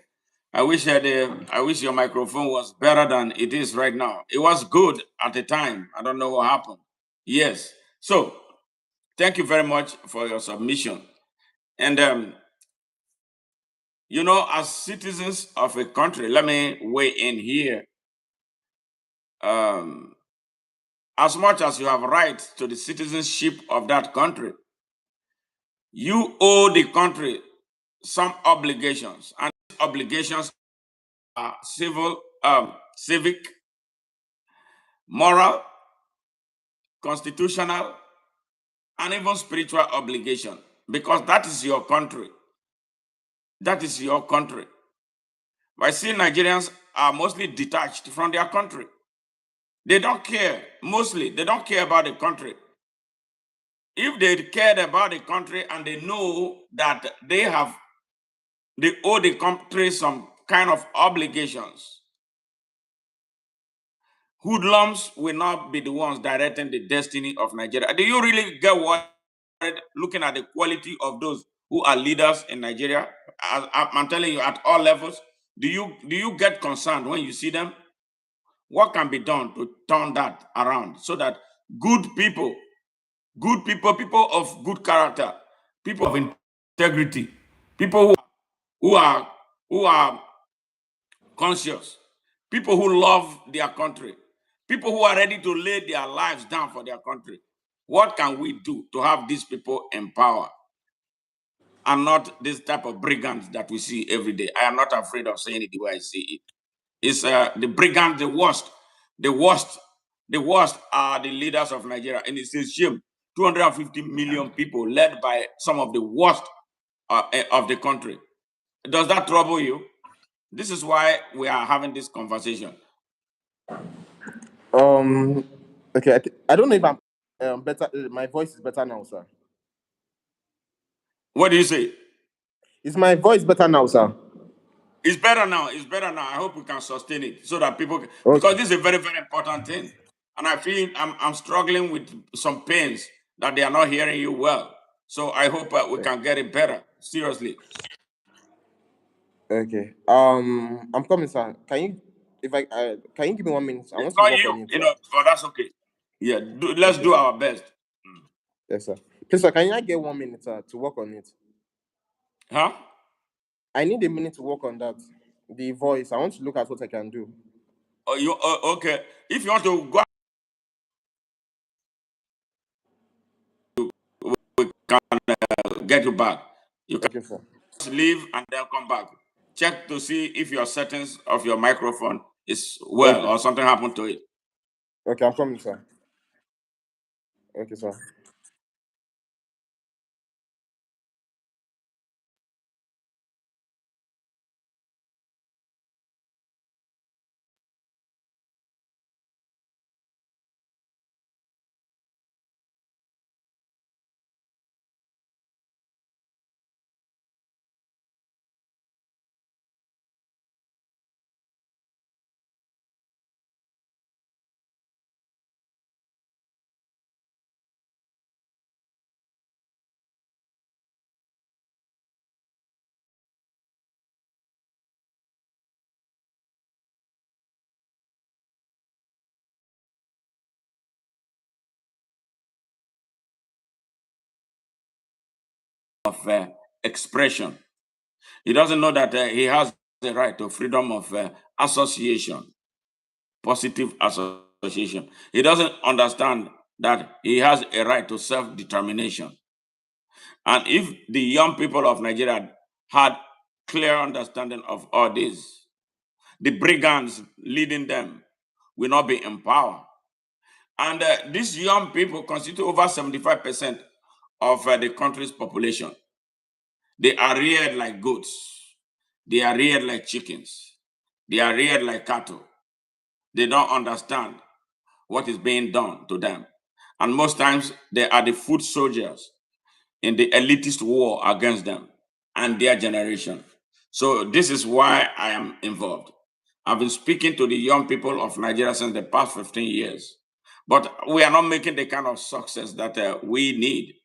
S1: I wish your microphone was better than it is right now. It was good at the time. I don't know what happened. Yes. So thank you very much for your submission. And as citizens of a country, let me weigh in here. As much as you have rights to the citizenship of that country, you owe the country some obligations, and these obligations are civil, civic, moral, constitutional, and even spiritual obligation, because that is your country. That is your country. I see Nigerians are mostly detached from their country. They don't care. Mostly, they don't care about the country. If they cared about the country and they know that they owe the country some kind of obligations, hoodlums will not be the ones directing the destiny of Nigeria. Do you really get what? Looking at the quality of those who are leaders in Nigeria, I'm telling you, at all levels, do you get concerned when you see them? What can be done to turn that around so that people of good character, people of integrity, people who are conscious, people who love their country, people who are ready to lay their lives down for their country. What can we do to have these people in power and not this type of brigands that we see every day? I am not afraid of saying it the way I see it. It's the brigands, the worst. The worst. The worst are the leaders of Nigeria. And it's a shame. 250 million people led by some of the worst of the country. Does that trouble you? This is why we are having this conversation.
S2: Okay, I don't know if I'm better. My voice is better now, sir.
S1: What do you say?
S2: Is my voice better now, sir?
S1: It's better now. It's better now. I hope we can sustain it so that people, because
S2: Okay.
S1: this is a very, very important thing. And I feel I'm struggling with some pains that they are not hearing you well. So I hope we can get it better. Seriously.
S2: Okay. I'm coming, sir. Can you give me 1 minute? I want to
S1: Not
S2: work
S1: you,
S2: on it, sir.
S1: but that's okay. Yeah, let's
S2: Okay,
S1: do
S2: sir.
S1: our best.
S2: Yes, sir. Please, sir, can I get 1 minute, sir, to work on it?
S1: Huh?
S2: I need a minute to work on that. The voice. I want to look at what I can do.
S1: Okay? If you want to go, we can get you back. You can
S2: Okay, sir.
S1: just leave and then come back. Check to see if your settings of your microphone is well
S2: Okay.
S1: or something happened to it.
S2: Okay, I'm coming, sir. Okay, sir.
S1: Of expression. He doesn't know that he has the right to freedom of association, positive association. He doesn't understand that he has a right to self-determination. And if the young people of Nigeria had clear understanding of all this, the brigands leading them will not be in power. And these young people constitute over 75% of the country's population. They are reared like goats. They are reared like chickens. They are reared like cattle. They don't understand what is being done to them. And most times, they are the foot soldiers in the elitist war against them. and their generation. So this is why I am involved. I've been speaking to the young people of Nigeria since the past 15 years, but we are not making the kind of success that we need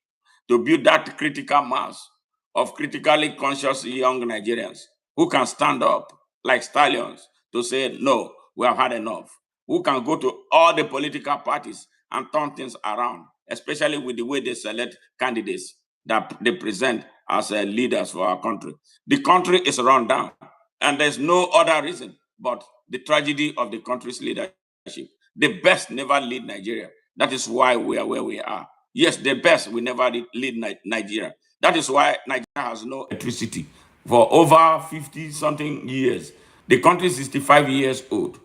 S1: to build that critical mass of critically conscious young Nigerians who can stand up like stallions to say, no, we have had enough. Who can go to all the political parties and turn things around, especially with the way they select candidates that they present as leaders for our country. The country is run down, and there's no other reason but the tragedy of the country's leadership. The best never lead Nigeria. That is why we are where we are. Yes, the best will never lead Nigeria. That is why Nigeria has no electricity for over 50 something years. The country is 65 years old.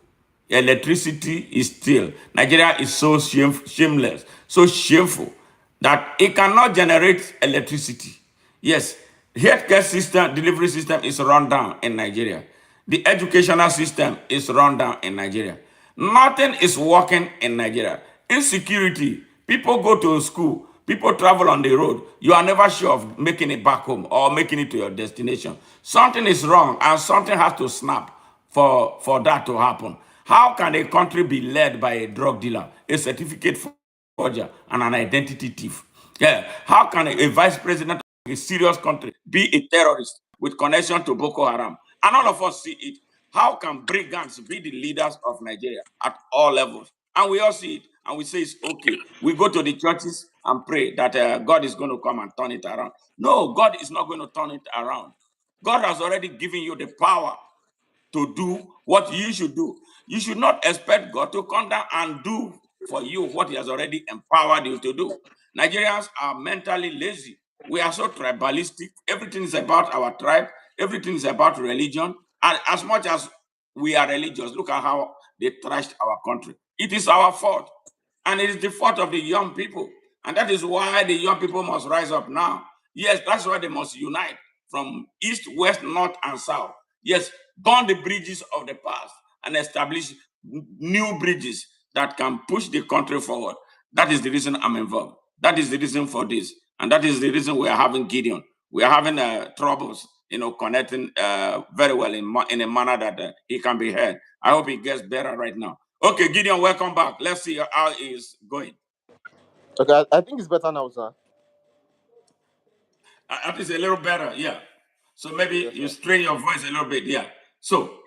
S1: Electricity is still. Nigeria is so shameless, so shameful that it cannot generate electricity. Yes, healthcare system, delivery system is run down in Nigeria. The educational system is run down in Nigeria. Nothing is working in Nigeria. Insecurity. People go to school. People travel on the road. You are never sure of making it back home or making it to your destination. Something is wrong and something has to snap for that to happen. How can a country be led by a drug dealer, a certificate forger, and an identity thief? Yeah. How can a vice president of a serious country be a terrorist with connection to Boko Haram? And all of us see it. How can brigands be the leaders of Nigeria at all levels? And we all see it, and we say it's okay. We go to the churches and pray that God is going to come and turn it around. No, God is not going to turn it around. God has already given you the power to do what you should do. You should not expect God to come down and do for you what He has already empowered you to do. Nigerians are mentally lazy. We are so tribalistic. Everything is about our tribe, everything is about religion. And as much as we are religious, look at how they trashed our country. It is our fault. And it is the fault of the young people. And that is why the young people must rise up now. Yes, that's why they must unite from east, west, north, and south. Yes, burn the bridges of the past and establish new bridges that can push the country forward. That is the reason I'm involved. That is the reason for this. And that is the reason we are having Gideon. We are having troubles, connecting very well in a manner that he can be heard. I hope he gets better right now. Okay, Gideon, welcome back. Let's see how he's going.
S2: Okay, I think it's better now, sir.
S1: At least a little better, yeah. So maybe
S2: Yes,
S1: you
S2: sir.
S1: strain your voice a little bit, yeah. So,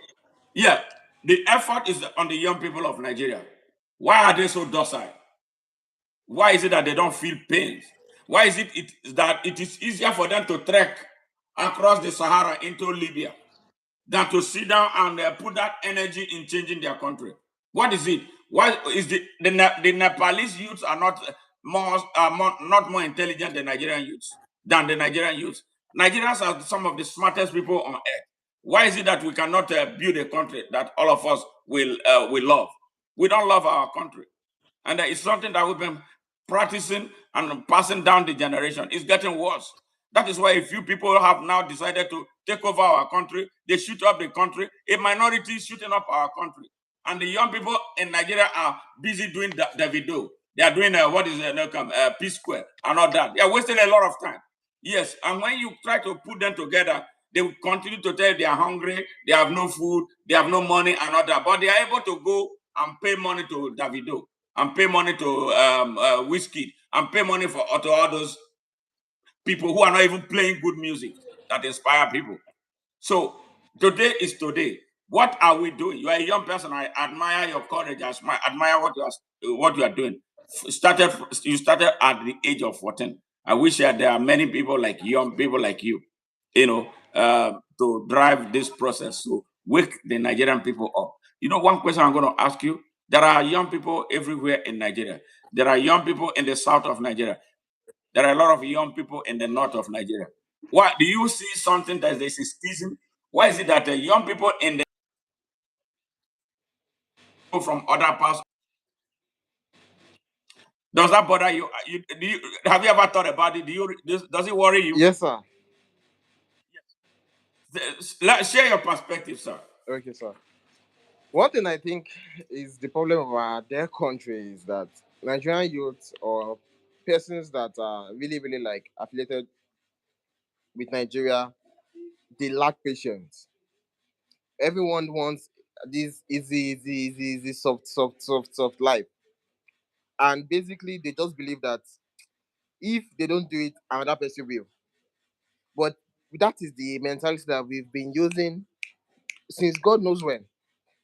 S1: yeah, the effort is on the young people of Nigeria. Why are they so docile? Why is it that they don't feel pains? Why is it that it is easier for them to trek across the Sahara into Libya than to sit down and put that energy in changing their country? What is it? Why is the Nepalese youths are not more intelligent than the Nigerian youths? Nigerians are some of the smartest people on earth. Why is it that we cannot build a country that all of us will love? We don't love our country. And it's something that we've been practicing and passing down the generation. It's getting worse. That is why a few people have now decided to take over our country. They shoot up the country. A minority is shooting up our country. And the young people in Nigeria are busy doing the video. They are doing Peace Square and all that. They are wasting a lot of time. Yes, and when you try to put them together, they will continue to tell you they are hungry, they have no food, they have no money and all that. But they are able to go and pay money to Davido and pay money to Whiskey and pay money to all those people who are not even playing good music that inspire people. So today is today. What are we doing? You are a young person. I admire your courage. I admire what you are doing. You started at the age of 14. I wish that there are many people like young people like to drive this process. So wake the Nigerian people up. One question I'm going to ask you. There are young people everywhere in Nigeria. There are young people in the south of Nigeria. There are a lot of young people in the north of Nigeria. Why do you see something that is a schism? Why is it that the young people in the from other parts does that bother you? Have you ever thought about it? Does it worry you?
S2: Yes, sir.
S1: Share your perspective, sir.
S2: Okay, sir. One thing I think is the problem of our their country is that Nigerian youth or persons that are really, really like affiliated with Nigeria they lack patience. Everyone wants this easy, soft life. And basically, they just believe that if they don't do it, another person will. But that is the mentality that we've been using since God knows when.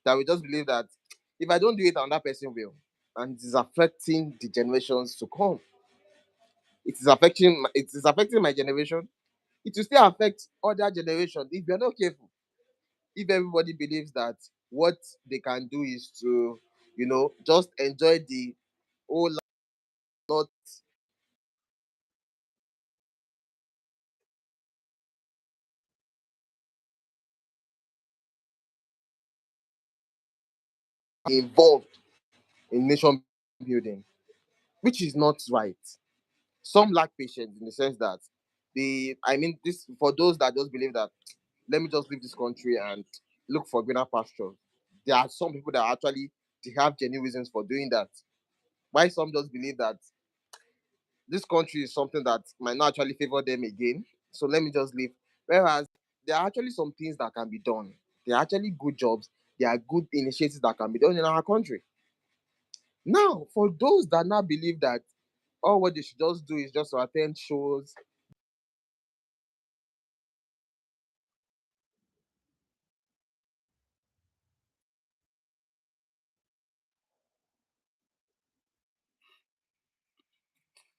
S2: That we just believe that if I don't do it, another person will. And it is affecting the generations to come. It is affecting my generation. It will still affect other generations if we are not careful. If everybody believes that what they can do is to, just enjoy the whole life, not involved in nation building, which is not right. Some lack patience in the sense that this for those that just believe that let me just leave this country and look for greener pastures. There are some people that actually they have genuine reasons for doing that. Why some just believe that this country is something that might not actually favor them again. So let me just leave. Whereas there are actually some things that can be done. There are actually good jobs. There are good initiatives that can be done in our country. Now, for those that now believe that all what they should just do is just to attend shows.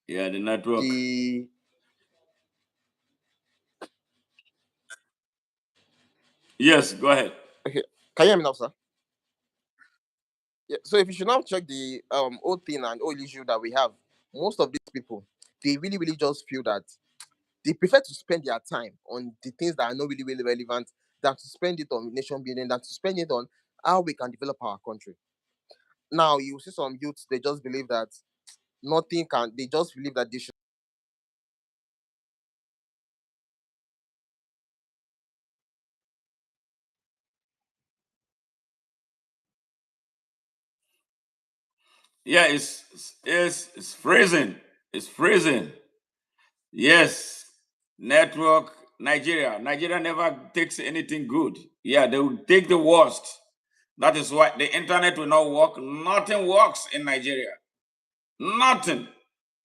S1: Yeah, the network.
S2: The
S1: Yes, go ahead.
S2: Okay, can you hear me now, sir? Yeah. So if you should now check the old thing and old issue that we have, most of these people they really really just feel that they prefer to spend their time on the things that are not really really relevant than to spend it on nation building, than to spend it on how we can develop our country. Now you see some youths they just believe that nothing can. They just believe that they should.
S1: Yeah, it's freezing. It's freezing. Yes. Network, Nigeria. Nigeria never takes anything good. Yeah, they will take the worst. That is why the internet will not work. Nothing works in Nigeria. Nothing.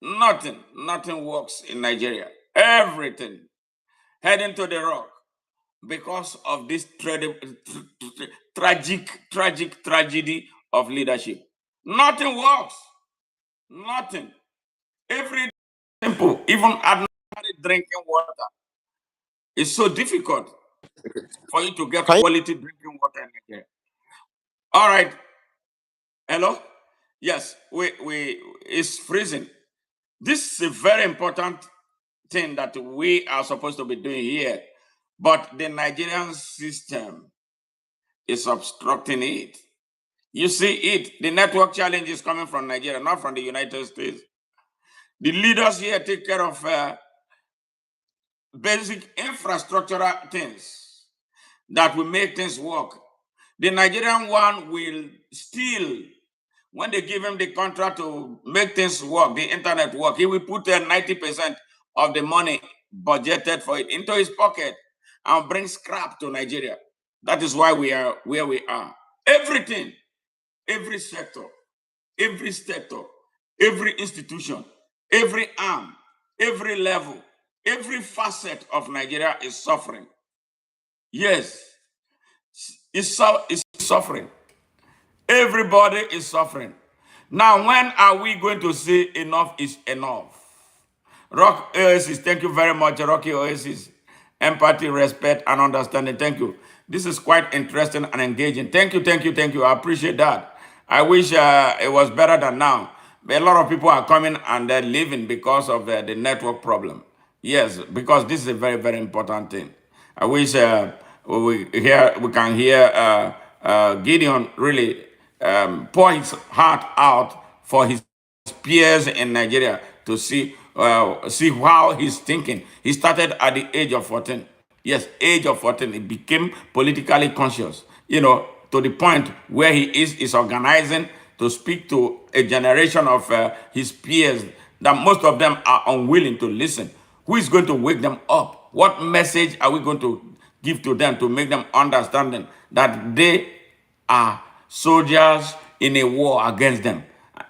S1: Nothing works in Nigeria. Everything heading to the rock because of this tragic tragedy of leadership. Nothing works. Nothing. Every simple, even ordinary drinking water is so difficult for you to get
S2: Can you,
S1: quality drinking water in Nigeria. All right. Hello? Yes, we it's freezing. This is a very important thing that we are supposed to be doing here. But the Nigerian system is obstructing it. You see it. The network challenge is coming from Nigeria, not from the United States. The leaders here take care of basic infrastructural things that will make things work. The Nigerian one will still, when they give him the contract to make things work, the internet work, he will put 90% of the money budgeted for it into his pocket and bring scrap to Nigeria. That is why we are where we are. Everything, every sector, every institution, every arm, every level, every facet of Nigeria is suffering. Yes, it's suffering. Everybody is suffering. Now, when are we going to say enough is enough? Rock Oasis, thank you very much, Rocky Oasis. Empathy, respect, and understanding. Thank you. This is quite interesting and engaging. Thank you. I appreciate that. I wish it was better than now. But a lot of people are coming and they're leaving because of the network problem. Yes, because this is a very, very important thing. I wish we can hear Gideon really pour his heart out for his peers in Nigeria to see how he's thinking. He started at the age of 14. Yes, age of 14. He became politically conscious. To the point where he is organizing to speak to a generation of his peers that most of them are unwilling to listen. Who is going to wake them up? What message are we going to give to them to make them understanding that they are soldiers in a war against them,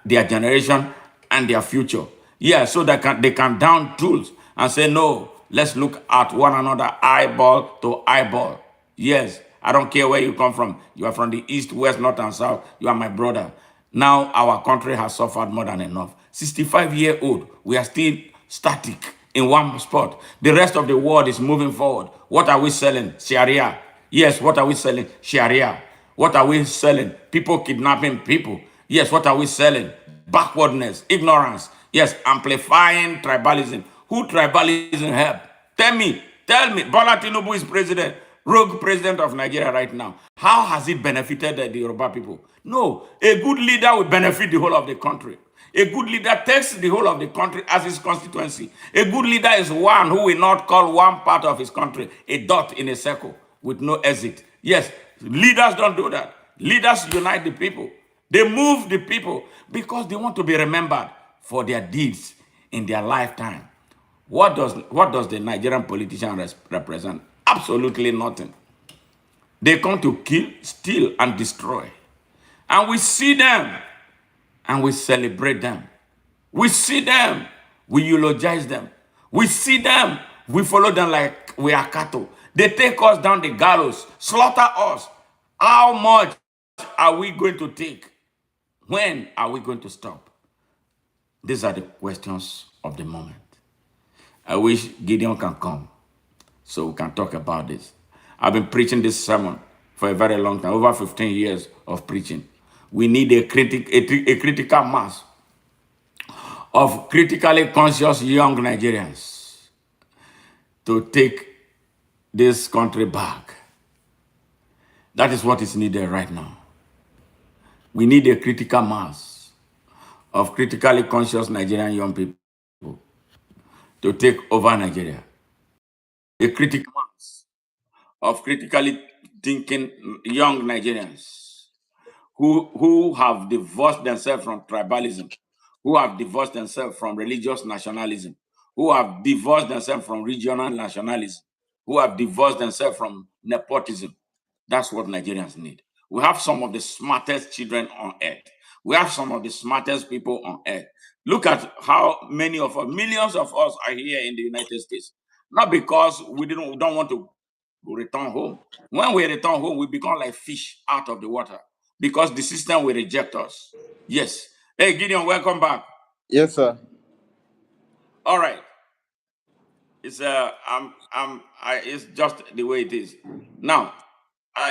S1: their generation and their future. Yeah, so they can down tools and say, no, let's look at one another eyeball to eyeball. Yes, I don't care where you come from. You are from the east, west, north, and south. You are my brother. Now our country has suffered more than enough. 65-year-old, we are still static in one spot. The rest of the world is moving forward. What are we selling? Sharia. Yes, what are we selling? Sharia. What are we selling? People kidnapping people. Yes, what are we selling? Backwardness, ignorance. Yes, amplifying tribalism. Who tribalism help? Tell me. Bola Tinubu is president, rogue president of Nigeria right now. How has it benefited the Yoruba people? No, a good leader will benefit the whole of the country. A good leader takes the whole of the country as his constituency. A good leader is one who will not call one part of his country a dot in a circle with no exit. Yes, leaders don't do that. Leaders unite the people. They move the people because they want to be remembered for their deeds in their lifetime. What does the Nigerian politician represent? Absolutely nothing. They come to kill, steal, and destroy. And we see them and we celebrate them. We see them, we eulogize them. We see them, we follow them like we are cattle. They take us down the gallows, slaughter us. How much are we going to take? When are we going to stop? These are the questions of the moment. I wish Gideon can come so we can talk about this. I've been preaching this sermon for a very long time, over 15 years of preaching. We need a critical mass of critically conscious young Nigerians to take this country back. That is what is needed right now. We need a critical mass of critically conscious Nigerian young people to take over Nigeria. A critical mass of critically thinking young Nigerians who have divorced themselves from tribalism, who have divorced themselves from religious nationalism, who have divorced themselves from regional nationalism, who have divorced themselves from nepotism. That's what Nigerians need. We have some of the smartest children on earth. We have some of the smartest people on earth. Look at how many of us, millions of us, are here in the United States. Not because we don't want to return home. When we return home, we become like fish out of the water because the system will reject us. Yes. Hey, Gideon, welcome back.
S2: Yes, sir.
S1: All right. It's just the way it is. Now,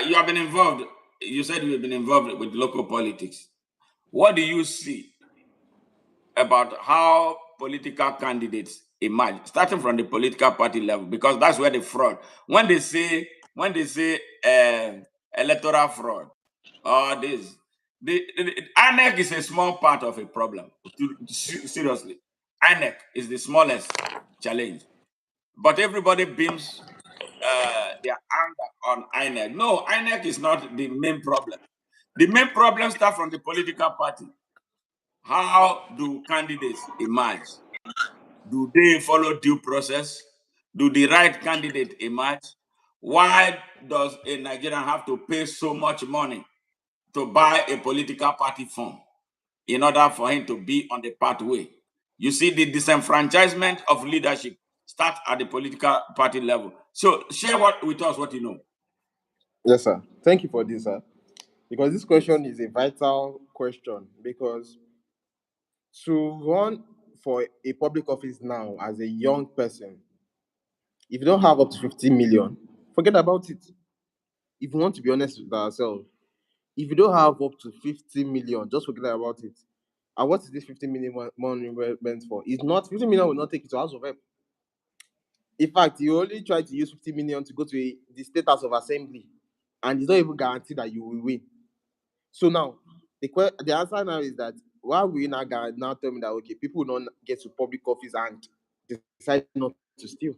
S1: you have been involved. You said you've been involved with local politics. What do you see about how political candidates emerge, starting from the political party level? Because that's where the fraud. When they say electoral fraud, or this, the INEC is a small part of a problem. Seriously, INEC is the smallest challenge, but everybody beams their anger on INEC. No, INEC is not the main problem. The main problem starts from the political party. How do candidates emerge? Do they follow due process? Do the right candidate emerge? Why does a Nigerian have to pay so much money to buy a political party form in order for him to be on the pathway? You see, the disenfranchisement of leadership starts at the political party level. So share with us what you know.
S2: Yes, sir. Thank you for this, sir. Because this question is a vital question. Because to run for a public office now as a young person, if you don't have up to 15 million, forget about it. If you want to be honest with ourselves, if you don't have up to 50 million, just forget about it. And what is this 50 million money meant for? It's not 50 million will not take you to House of Rep. In fact, you only try to use 50 million to go to the State House of Assembly, and it's not even guaranteed that you will win. So now, the answer now is that why will you now tell me that okay, people will not get to public office and decide not to steal?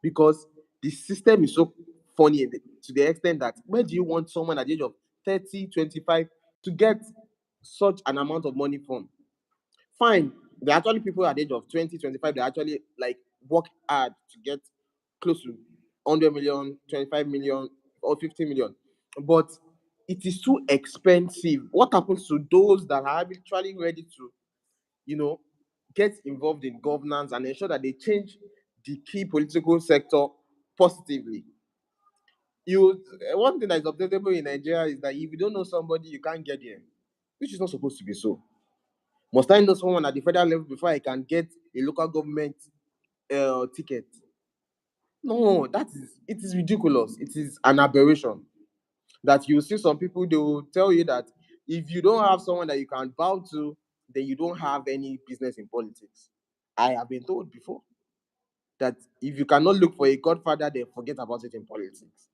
S2: Because the system is so funny to the extent that where do you want someone at the age of 30, 25 to get such an amount of money from? Fine, there are actually people at the age of 20, 25, they actually like work hard to get close to 100 million, 25 million, or 50 million. But it is too expensive. What happens to those that are actually ready to, get involved in governance and ensure that they change the key political sector positively? One thing that is observable in Nigeria is that if you don't know somebody, you can't get there, which is not supposed to be so. Must I know someone at the federal level before I can get a local government ticket? No, it is ridiculous. It is an aberration. That you see some people, they will tell you that if you don't have someone that you can bow to, then you don't have any business in politics. I have been told before that if you cannot look for a godfather, then forget about it in politics.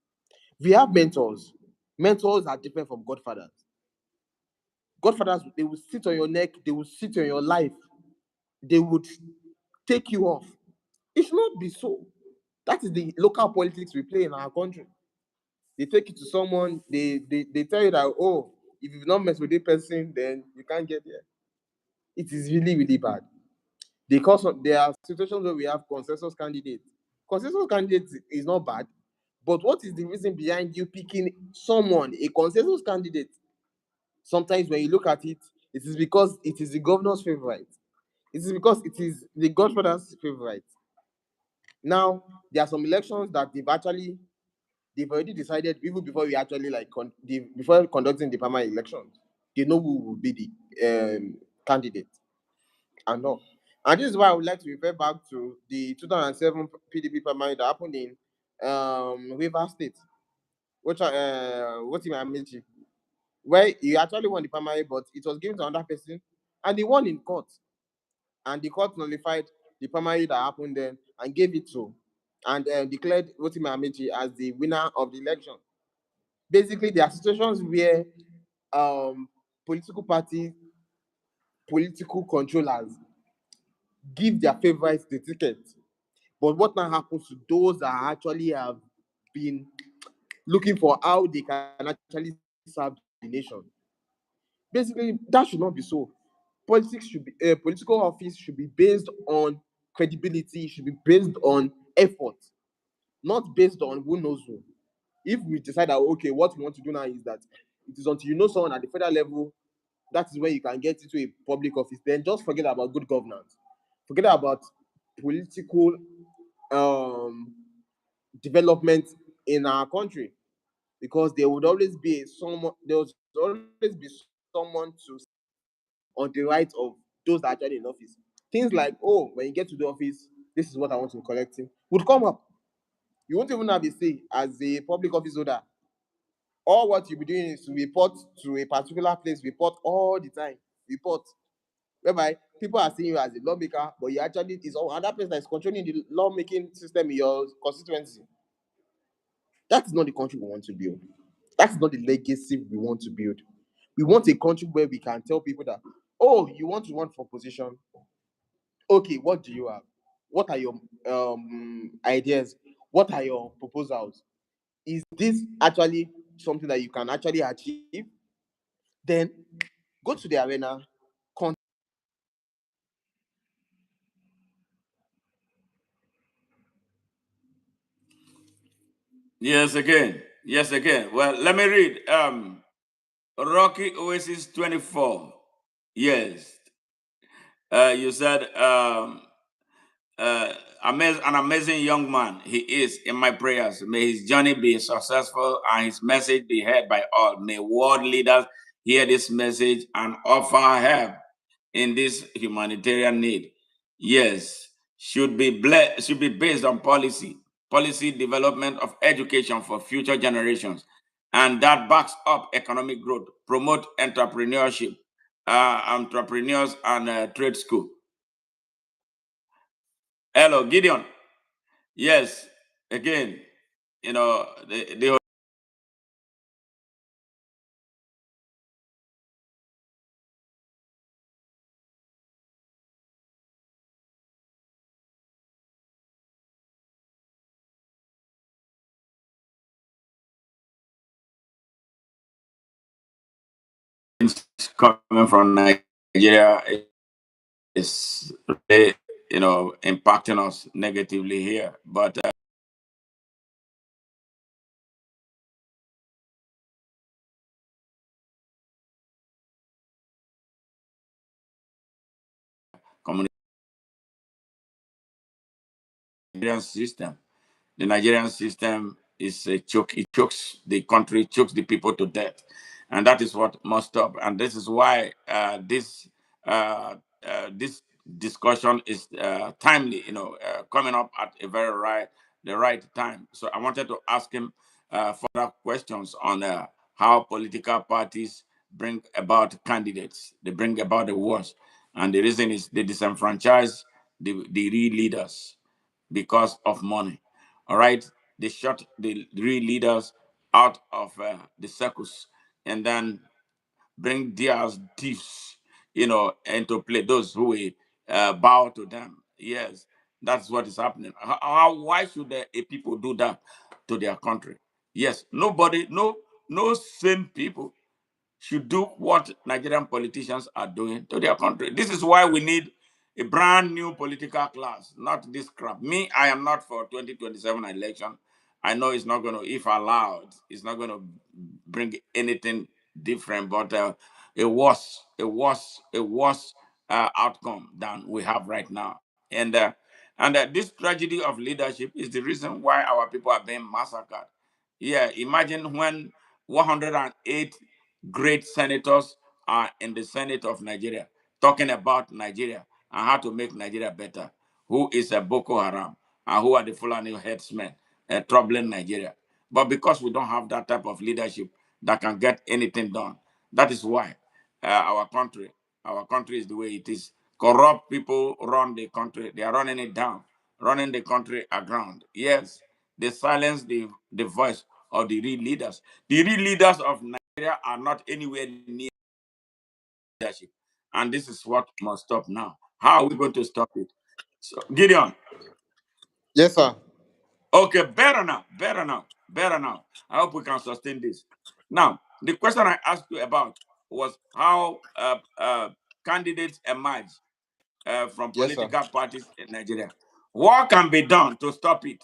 S2: We have mentors. Mentors are different from godfathers. Godfathers, they will sit on your neck, they will sit on your life, they would take you off. It should not be so. That is the local politics we play in our country. They take you to someone, they tell you that, oh, if you've not messed with this person, then you can't get there. It is really, really bad. Because there are situations where we have consensus candidates. Consensus candidate is not bad, but what is the reason behind you picking someone, a consensus candidate? Sometimes when you look at it, it is because it is the governor's favorite. It is because it is the godfather's favorite. Now, there are some elections that they've already decided even before we actually before conducting the primary elections. They know who will be the candidate and all. And this is why I would like to refer back to the 2007 PDP primary that happened in River State, which Amici, where he actually won the primary, but it was given to another person, and he won in court. And the court nullified the primary that happened then and gave it to and declared Rotimi Amici as the winner of the election. Basically, there are situations where political parties, political controllers give their favorites the ticket. But what now happens to those that actually have been looking for how they can actually serve the nation? Basically, that should not be so. Politics should be political office should be based on credibility, should be based on effort, not based on who knows who. If we decide that okay, what we want to do now is that it is until you know someone at the federal level, that is where you can get into a public office, then just forget about good governance. Forget about political um, development in our country, because there will always be someone to on the right of those that are actually in office. Things like, oh, when you get to the office, this is what I want to be collecting, would come up. You won't even have a say as a public office holder. All what you'll be doing is to report to a particular place, report all the time, report. Whereby people are seeing you as a lawmaker, but you actually is another person that is controlling the lawmaking system in your constituency. That is not the country we want to build. That's not the legacy we want to build. We want a country where we can tell people that, oh, you want to run for position. Okay, what do you have? What are your ideas? What are your proposals? Is this actually something that you can actually achieve? Then go to the arena.
S1: Yes, again. Yes, again. Well, let me read. Rocky Oasis 24. Yes. You said uh, an amazing young man he is in my prayers. May his journey be successful and his message be heard by all. May world leaders hear this message and offer help in this humanitarian need. Yes, should be based on policy development of education for future generations, and that backs up economic growth, promote entrepreneurship, entrepreneurs and trade school. Hello, Gideon. Yes, again, the coming from Nigeria is really, impacting us negatively here. But Nigerian system. The Nigerian system is a choke. It chokes the country, chokes the people to death, and that is what must stop. And this is why this discussion is timely. Coming up at a very the right time. So I wanted to ask him further questions on how political parties bring about candidates. They bring about the wars, and the reason is they disenfranchise the real leaders because of money. All right, they shut the real leaders out of the circus, and then bring their thieves, into play. Those who will bow to them. Yes, that's what is happening. Why should a people do that to their country? Yes, nobody, no sane people should do what Nigerian politicians are doing to their country. This is why we need a brand new political class, not this crap. Me, I am not for 2027 election. I know it's not going to, if allowed, it's not going to bring anything different, but a worse outcome than we have right now. And this tragedy of leadership is the reason why our people are being massacred. Yeah, imagine when 108 great senators are in the Senate of Nigeria talking about Nigeria and how to make Nigeria better. Who is a Boko Haram and who are the Fulani headsmen troubling Nigeria? But because we don't have that type of leadership that can get anything done, that is why our country is the way it is. Corrupt people run the country. They are running it down, running the country aground. Yes, they silence the voice of the real leaders. The real leaders of Nigeria are not anywhere near leadership. And this is what must stop now. How are we going to stop it? So, Gideon,
S2: Yes, sir.
S1: okay, better now, better now, better now. I hope we can sustain this. Now, the question I asked you about was how candidates emerge from
S2: Yes, sir.
S1: political parties in Nigeria. What can be done to stop it?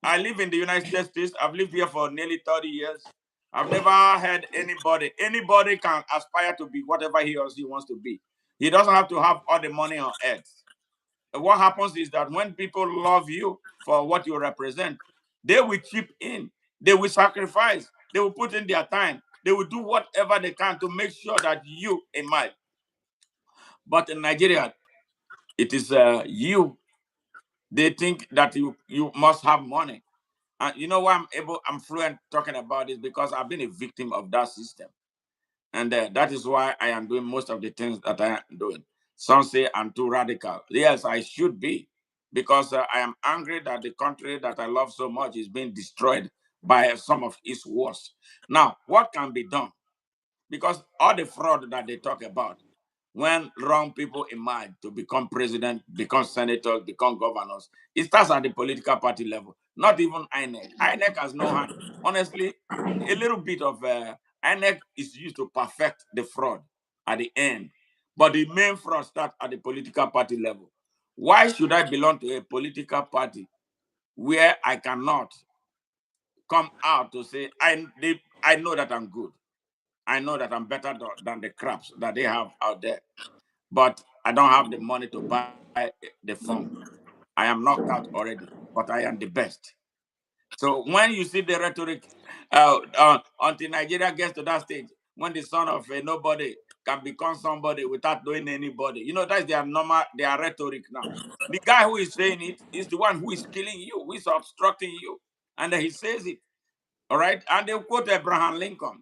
S1: I live in the United States. I've lived here for nearly 30 years. I've never had anybody can aspire to be whatever he or she wants to be. He doesn't have to have all the money on earth. What happens is that when people love you for what you represent, they will chip in, they will sacrifice, they will put in their time, they will do whatever they can to make sure that you emerge. But in Nigeria, it is you. They think that you must have money. And you know why I'm fluent talking about this, because I've been a victim of that system. And that is why I am doing most of the things that I am doing. Some say I'm too radical. Yes, I should be, because I am angry that the country that I love so much is being destroyed by some of its wars. Now, what can be done? Because all the fraud that they talk about, when wrong people emerge to become president, become senators, become governors, it starts at the political party level, not even INEC. INEC has no hand. Honestly, a little bit of INEC is used to perfect the fraud at the end. But the main fraud starts at the political party level. Why should I belong to a political party where I cannot come out to say, I know that I'm good? I know that I'm better than the craps that they have out there, but I don't have the money to buy the form. I am knocked out already, but I am the best. So when you see the rhetoric, until Nigeria gets to that stage, when the son of a nobody can become somebody without knowing anybody, that's their normal, their rhetoric now. The guy who is saying it is the one who is killing you, who is obstructing you, and he says it. All right. And they quote Abraham Lincoln,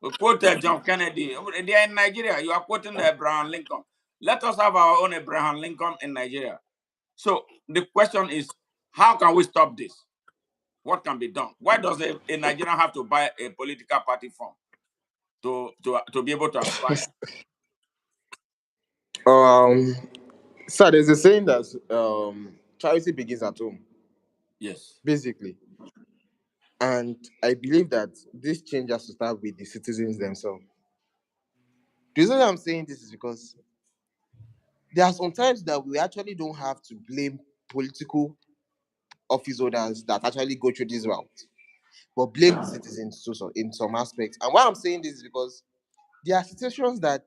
S1: they quote John Kennedy. They are in Nigeria. You are quoting Abraham Lincoln. Let us have our own Abraham Lincoln in Nigeria. So the question is, how can we stop this? What can be done? Why does a Nigerian have to buy a political party form to be able to aspire?
S2: Um, Sir, there's a saying that charity begins at home,
S1: Yes.
S2: basically. And I believe that this change has to start with the citizens themselves. The reason I'm saying this is because there are some times that we actually don't have to blame political office holders that actually go through this route, but blame the citizens too, so in some aspects. And why I'm saying this is because there are situations that,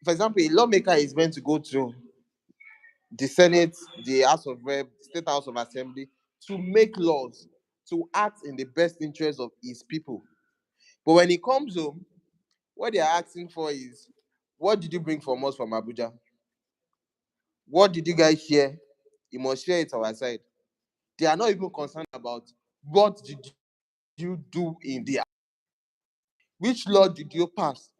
S2: for example, a lawmaker is meant to go to the Senate, the House of Rep, State House of Assembly, to make laws, to act in the best interest of his people. But when he comes home, what they are asking for is, what did you bring from us from Abuja? What did you guys share? You must share it our side. They are not even concerned about what did you do in the, which law did you pass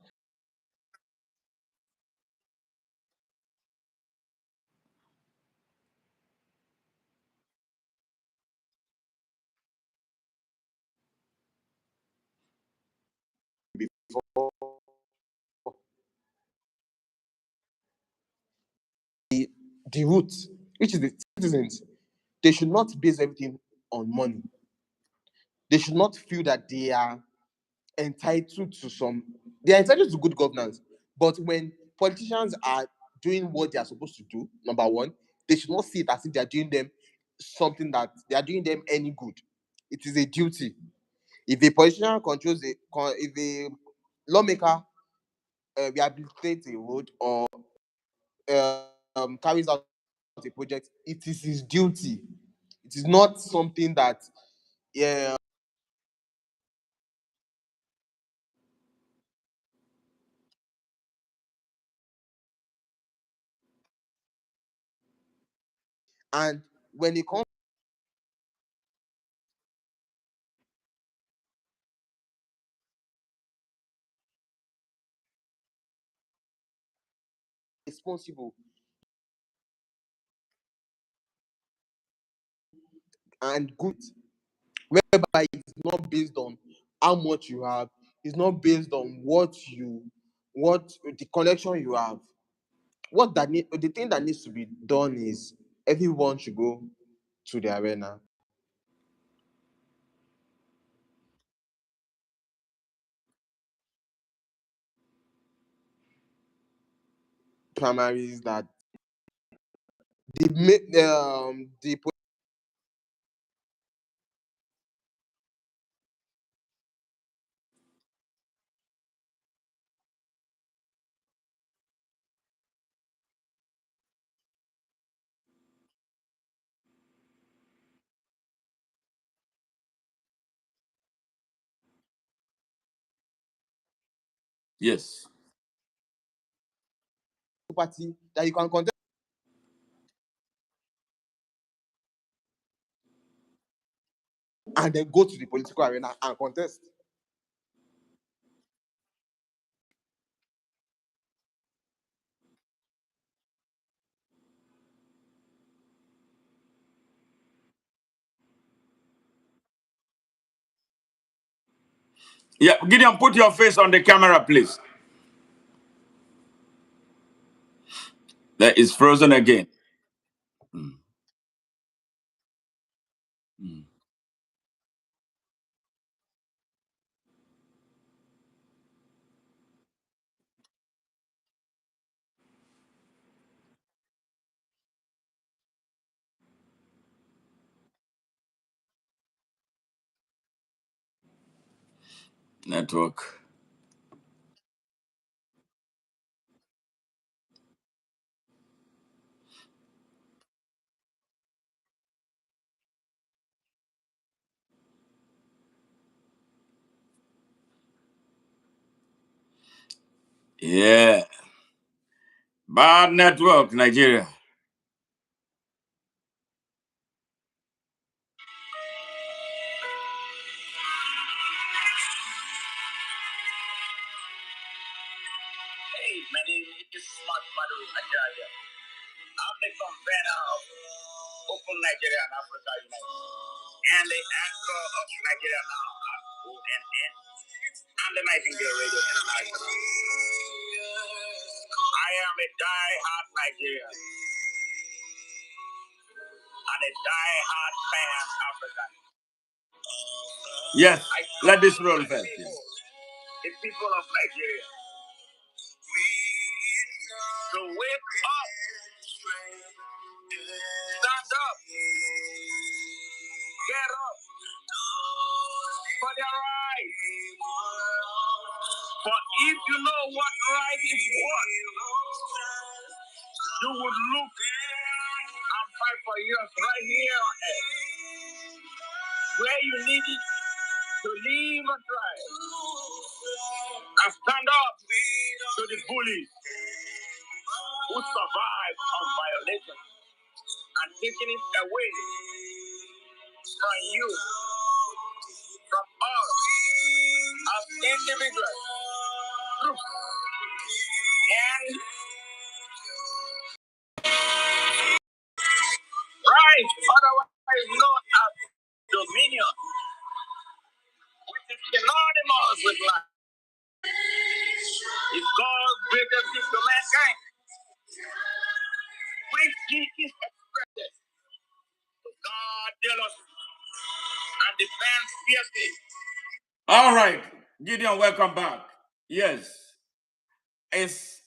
S2: before the root, which is the citizens. They should not base everything on money. They should not feel that they are entitled to some, they are entitled to good governance. But when politicians are doing what they are supposed to do, number one, they should not see it as if they are doing them something that they are doing them any good. It is a duty. If a politician controls if a lawmaker rehabilitates a road or carries out a project, it is his duty. It is not something that, yeah. And when it comes responsible and good, whereby it's not based on how much you have, it's not based on what the connection you have. The thing that needs to be done is everyone should go to the arena. Primaries that the
S1: Yes.
S2: party that you can contest and then go to the political arena and contest.
S1: Yeah, Gideon, put your face on the camera, please. That is frozen again. Mm, mm. Network. Yeah. Bad network, Nigeria. Hey, my name is Ajaja. I'm the convener of Open Nigeria and Africa United, and the anchor of Nigeria Now at ONN, and the Nightingale Radio International. I am a die-hard Nigerian and a die-hard pan African. Yes, let this roll first. The people of Nigeria to wake up, stand up, get up for their right. For if you know what right is what, you would look for years right here on earth, where you needed to live and thrive and stand up to the bullies who survive on violation and taking it away from you, from us as individuals, groups, and right, otherwise known as dominion, which is synonymous with life, is God's greatest gift to mankind, which Jesus expressed to God jealous and defends fiercely. All right, Gideon, welcome back. Yes, it's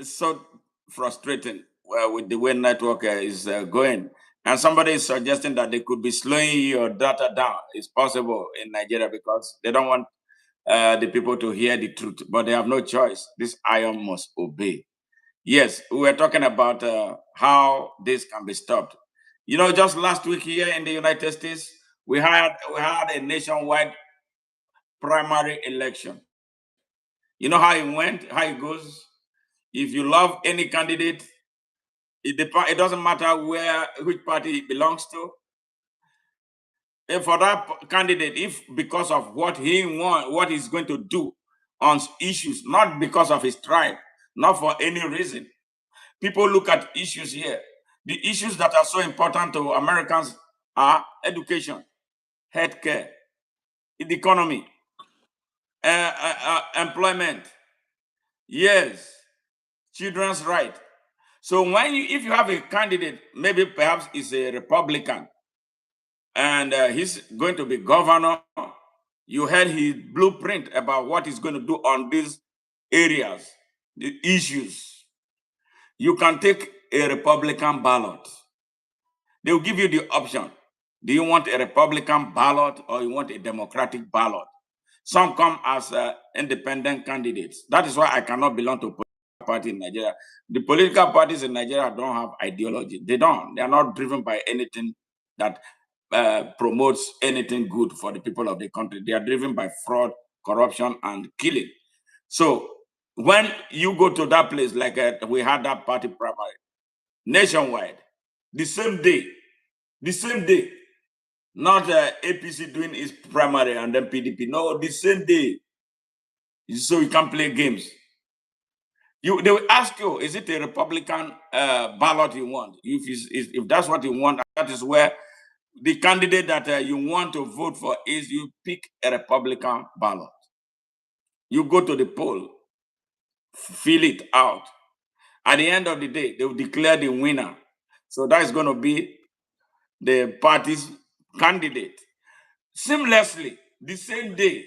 S1: so frustrating with the way network is going. And somebody is suggesting that they could be slowing your data down. It's possible in Nigeria because they don't want the people to hear the truth, but they have no choice. This iron must obey. Yes, we were talking about how this can be stopped. You know, just last week here in the United States, we had a nationwide primary election. You know how it went, how it goes. If you love any candidate, it doesn't matter which party it belongs to. If for that candidate, if because of what he wants, what he's going to do on issues, not because of his tribe, not for any reason. People look at issues here. The issues that are so important to Americans are education, healthcare, the economy, employment, yes, children's right. So if you have a candidate, maybe perhaps is a Republican, and he's going to be governor, you heard his blueprint about what he's going to do on these areas, the issues. You can take a Republican ballot. They will give you the option. Do you want a Republican ballot or you want a Democratic ballot? Some come as independent candidates. That is why I cannot belong to a political party in Nigeria. The political parties in Nigeria don't have ideology. They don't. They are not driven by anything that promotes anything good for the people of the country. They are driven by fraud, corruption, and killing. So when you go to that place, like we had that party primary nationwide, the same day, not APC doing its primary and then PDP. No, the same day. So you can play games. They will ask you, is it a Republican ballot you want? If that's what you want, that is where the candidate that you want to vote for is you pick a Republican ballot. You go to the poll, fill it out. At the end of the day, they will declare the winner. So that is going to be the party's candidate. Seamlessly, the same day,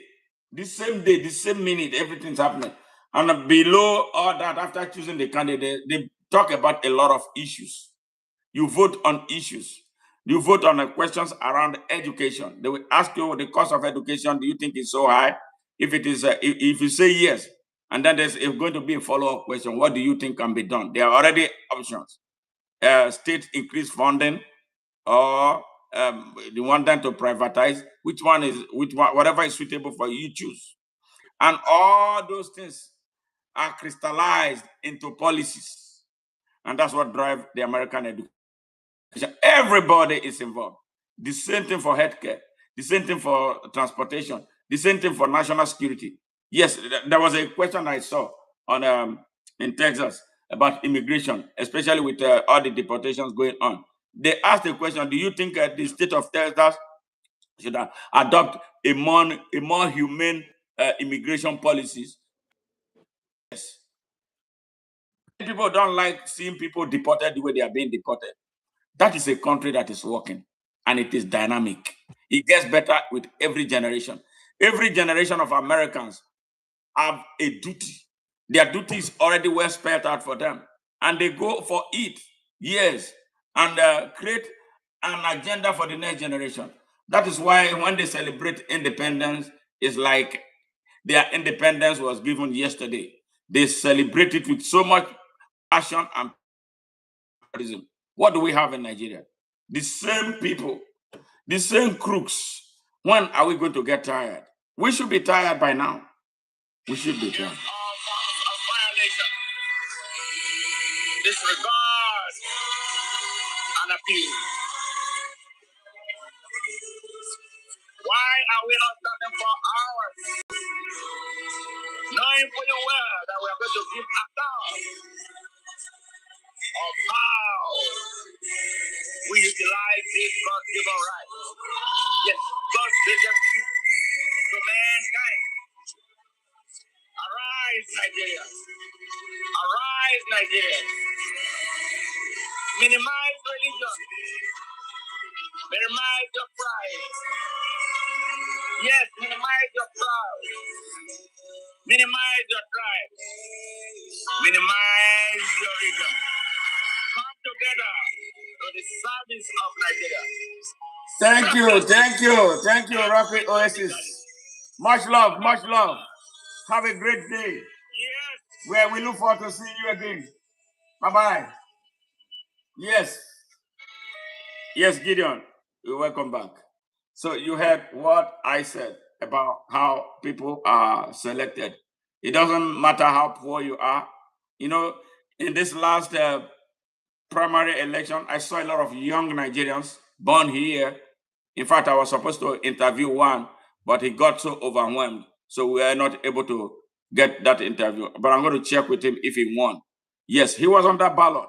S1: the same minute, everything's happening. And below all that, after choosing the candidate, they talk about a lot of issues. You vote on issues. You vote on the questions around education. They will ask you the cost of education. Do you think it's so high? If it is, if you say yes, and then there's going to be a follow-up question. What do you think can be done? There are already options. State increase funding, or you want them to privatize. Whatever is suitable for you, choose. And all those things are crystallized into policies. And that's what drives the American education. Everybody is involved. The same thing for healthcare, the same thing for transportation, the same thing for national security. Yes, there was a question I saw on in Texas about immigration, especially with all the deportations going on. They asked the question: do you think the state of Texas should adopt a more humane immigration policies? Yes. People don't like seeing people deported the way they are being deported. That is a country that is working, and it is dynamic. It gets better with every generation. Every generation of Americans have a duty. Their duty is already well spelled out for them, and they go for it. Yes, and create an agenda for the next generation. That is why when they celebrate independence, it's like their independence was given yesterday. They celebrate it with so much passion and patriotism. What do we have in Nigeria? The same people, the same crooks. When are we going to get tired? We should be tired by now. We should be tired. Violation, disregard, and appeal. Why are we not standing for hours? Knowing fully well that we are going to give account of how we utilize this God-given right. Yes, God's greatest gift to mankind. Arise, Nigeria. Arise, Nigeria. Minimize religion. Minimize your pride. Yes, minimize your pride. Minimize your tribe. Minimize your region. Come together to the service of Nigeria. Thank you, Rapid Oasis. Much love, much love. Have a great day. Yes. Where we look forward to seeing you again. Bye-bye. Yes. Yes, Gideon, you're welcome back. So you heard what I said about how people are selected. It doesn't matter how poor you are. You know, in this last primary election, I saw a lot of young Nigerians born here. In fact, I was supposed to interview one, but he got so overwhelmed. So we are not able to get that interview. But I'm going to check with him if he won. Yes, he was on that ballot.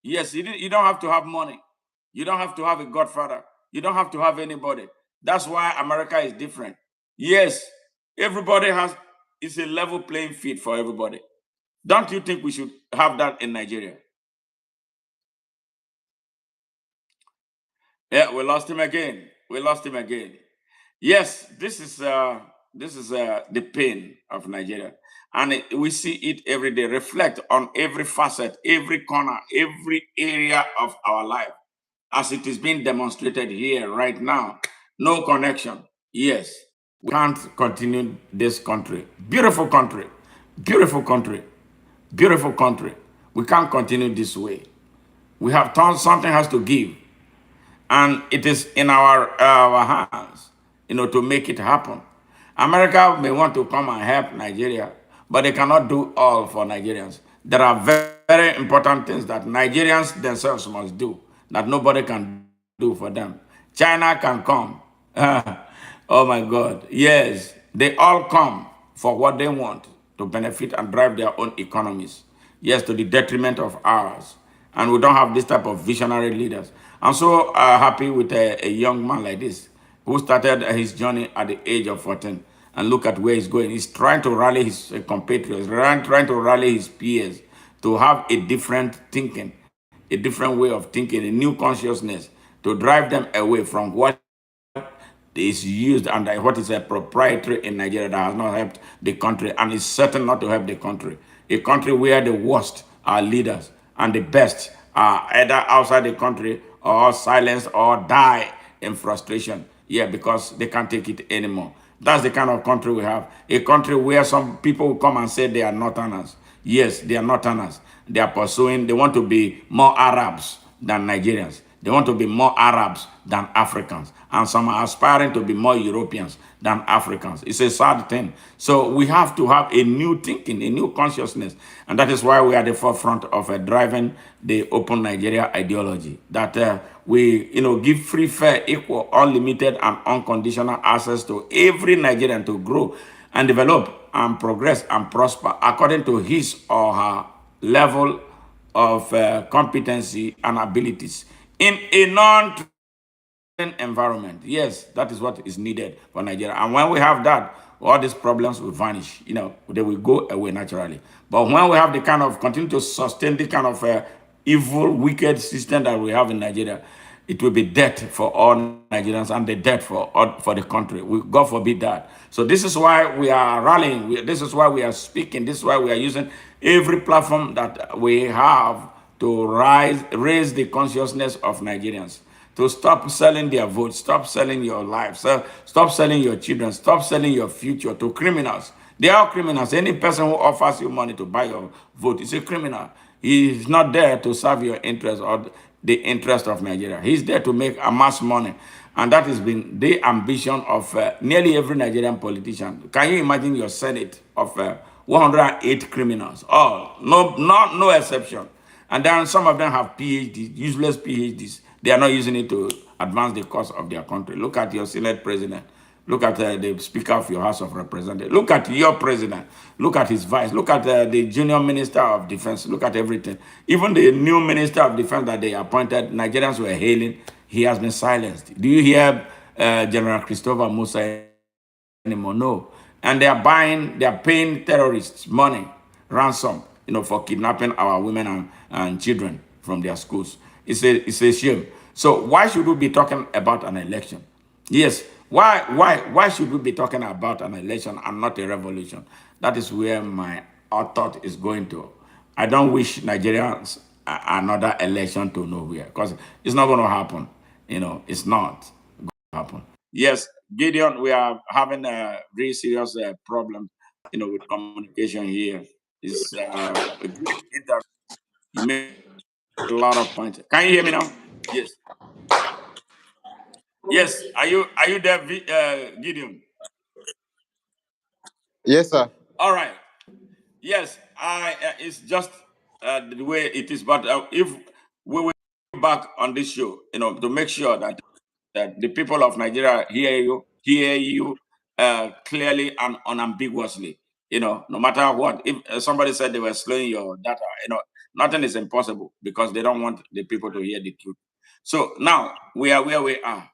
S1: Yes, you don't have to have money. You don't have to have a godfather. You don't have to have anybody. That's why America is different. Yes, everybody it's a level playing field for everybody. Don't you think we should have that in Nigeria? Yeah, we lost him again. We lost him again. Yes, this is the pain of Nigeria, and we see it every day. Reflect on every facet, every corner, every area of our life, as it is being demonstrated here right now. No connection. Yes, we can't continue this country. Beautiful country, beautiful country, beautiful country. We can't continue this way. We have something has to give, and it is in our hands, to make it happen. America may want to come and help Nigeria, but they cannot do all for Nigerians. There are very, very important things that Nigerians themselves must do that nobody can do for them. China can come. Oh my God. Yes, they all come for what they want to benefit and drive their own economies. Yes, to the detriment of ours. And we don't have this type of visionary leaders. I'm so happy with a young man like this who started his journey at the age of 14, and look at where he's going. He's trying to rally his compatriots, trying to rally his peers to have a different thinking, a different way of thinking, a new consciousness to drive them away from what is used and what is a proprietary in Nigeria that has not helped the country and is certain not to help the country. A country where the worst are leaders and the best are either outside the country or silenced or die in frustration. Yeah, because they can't take it anymore. That's the kind of country we have. A country where some people will come and say they are Northerners. Yes, they are Northerners. They are pursuing, they want to be more Arabs than Nigerians. They want to be more Arabs than Africans. And some are aspiring to be more Europeans than Africans. It's a sad thing. So we have to have a new thinking, a new consciousness. And that is why we are at the forefront of driving the open Nigeria ideology. That we give free, fair, equal, unlimited, and unconditional access to every Nigerian to grow and develop and progress and prosper according to his or her level of competency and abilities in a non-threatening environment. Yes, that is what is needed for Nigeria. And when we have that, all these problems will vanish. They will go away naturally. But when we have the kind of continue to sustain the kind of evil, wicked system that we have in Nigeria, it will be death for all Nigerians and the death for the country. God forbid that. So this is why we are rallying. This is why we are speaking. This is why we are using every platform that we have to raise the consciousness of Nigerians, to stop selling their votes, stop selling your life, stop selling your children, stop selling your future to criminals. They are criminals. Any person who offers you money to buy your vote is a criminal. He is not there to serve your interests or the interest of Nigeria. He's there to make amass money. And that has been the ambition of nearly every Nigerian politician. Can you imagine your Senate of 108 criminals? All, no exception. And then some of them have PhDs, useless PhDs. They are not using it to advance the cause of their country. Look at your Senate president. Look at the Speaker of your House of Representatives. Look at your president. Look at his vice. Look at the junior Minister of Defense. Look at everything. Even the new Minister of Defense that they appointed, Nigerians were hailing. He has been silenced. Do you hear General Christopher Musa anymore? No. And they are paying terrorists money, ransom, for kidnapping our women and children from their schools. It's a shame. So why should we be talking about an election? Yes. Why should we be talking about an election and not a revolution? That is where my thought is going to. I don't wish Nigerians another election to nowhere because it's not going to happen. It's not going to happen. Yes, Gideon, we are having a very serious problem, with communication here. It's a good interview. You made a lot of points. Can you hear me now? Yes. Yes. Are you there, Gideon?
S2: Yes, sir.
S1: All right. Yes. It's just the way it is. But if we will be back on this show, to make sure that the people of Nigeria hear you clearly and unambiguously. No matter what. If somebody said they were slowing your data, nothing is impossible because they don't want the people to hear the truth. So now we are where we are.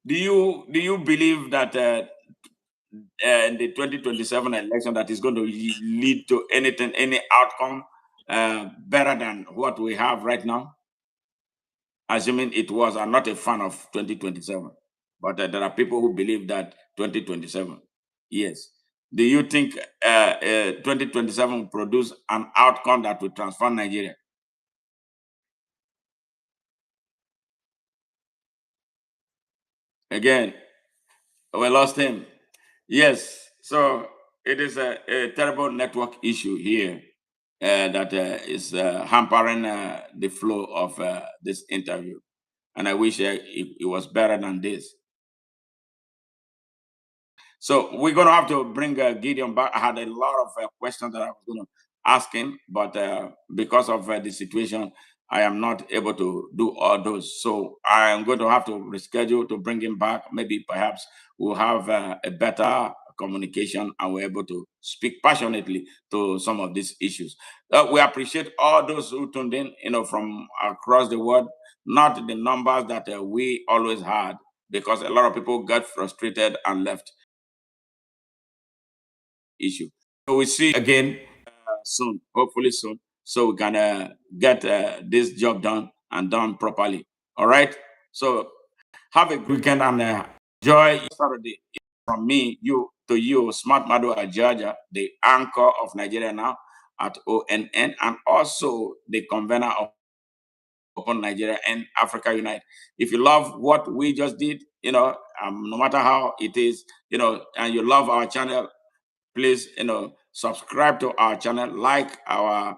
S1: Do you believe that in the 2027 election that is going to lead to anything, any outcome better than what we have right now? Assuming it was, I'm not a fan of 2027, but there are people who believe that 2027, yes. Do you think 2027 will produce an outcome that will transform Nigeria? Again, we lost him. Yes, so it is a terrible network issue here that is hampering the flow of this interview. And I wish it was better than this. So we're going to have to bring Gideon back. I had a lot of questions that I was going to ask him, but because of the situation, I am not able to do all those. So I am going to have to reschedule to bring him back. Maybe perhaps we'll have a better communication and we're able to speak passionately to some of these issues. We appreciate all those who tuned in, from across the world, not the numbers that we always had, because a lot of people got frustrated and left issue. So we see again soon, hopefully soon, so we can get this job done and done properly. All right. So have a good weekend and enjoy your Saturday. From me, you, Smart Mado Ajaja, the anchor of Nigeria Now at ONN, and also the convener of Open Nigeria and Africa Unite. If you love what we just did, no matter how it is, and you love our channel, please subscribe to our channel, like our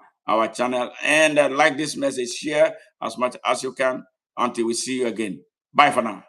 S1: channel, and like this message, share as much as you can until we see you again. Bye for now.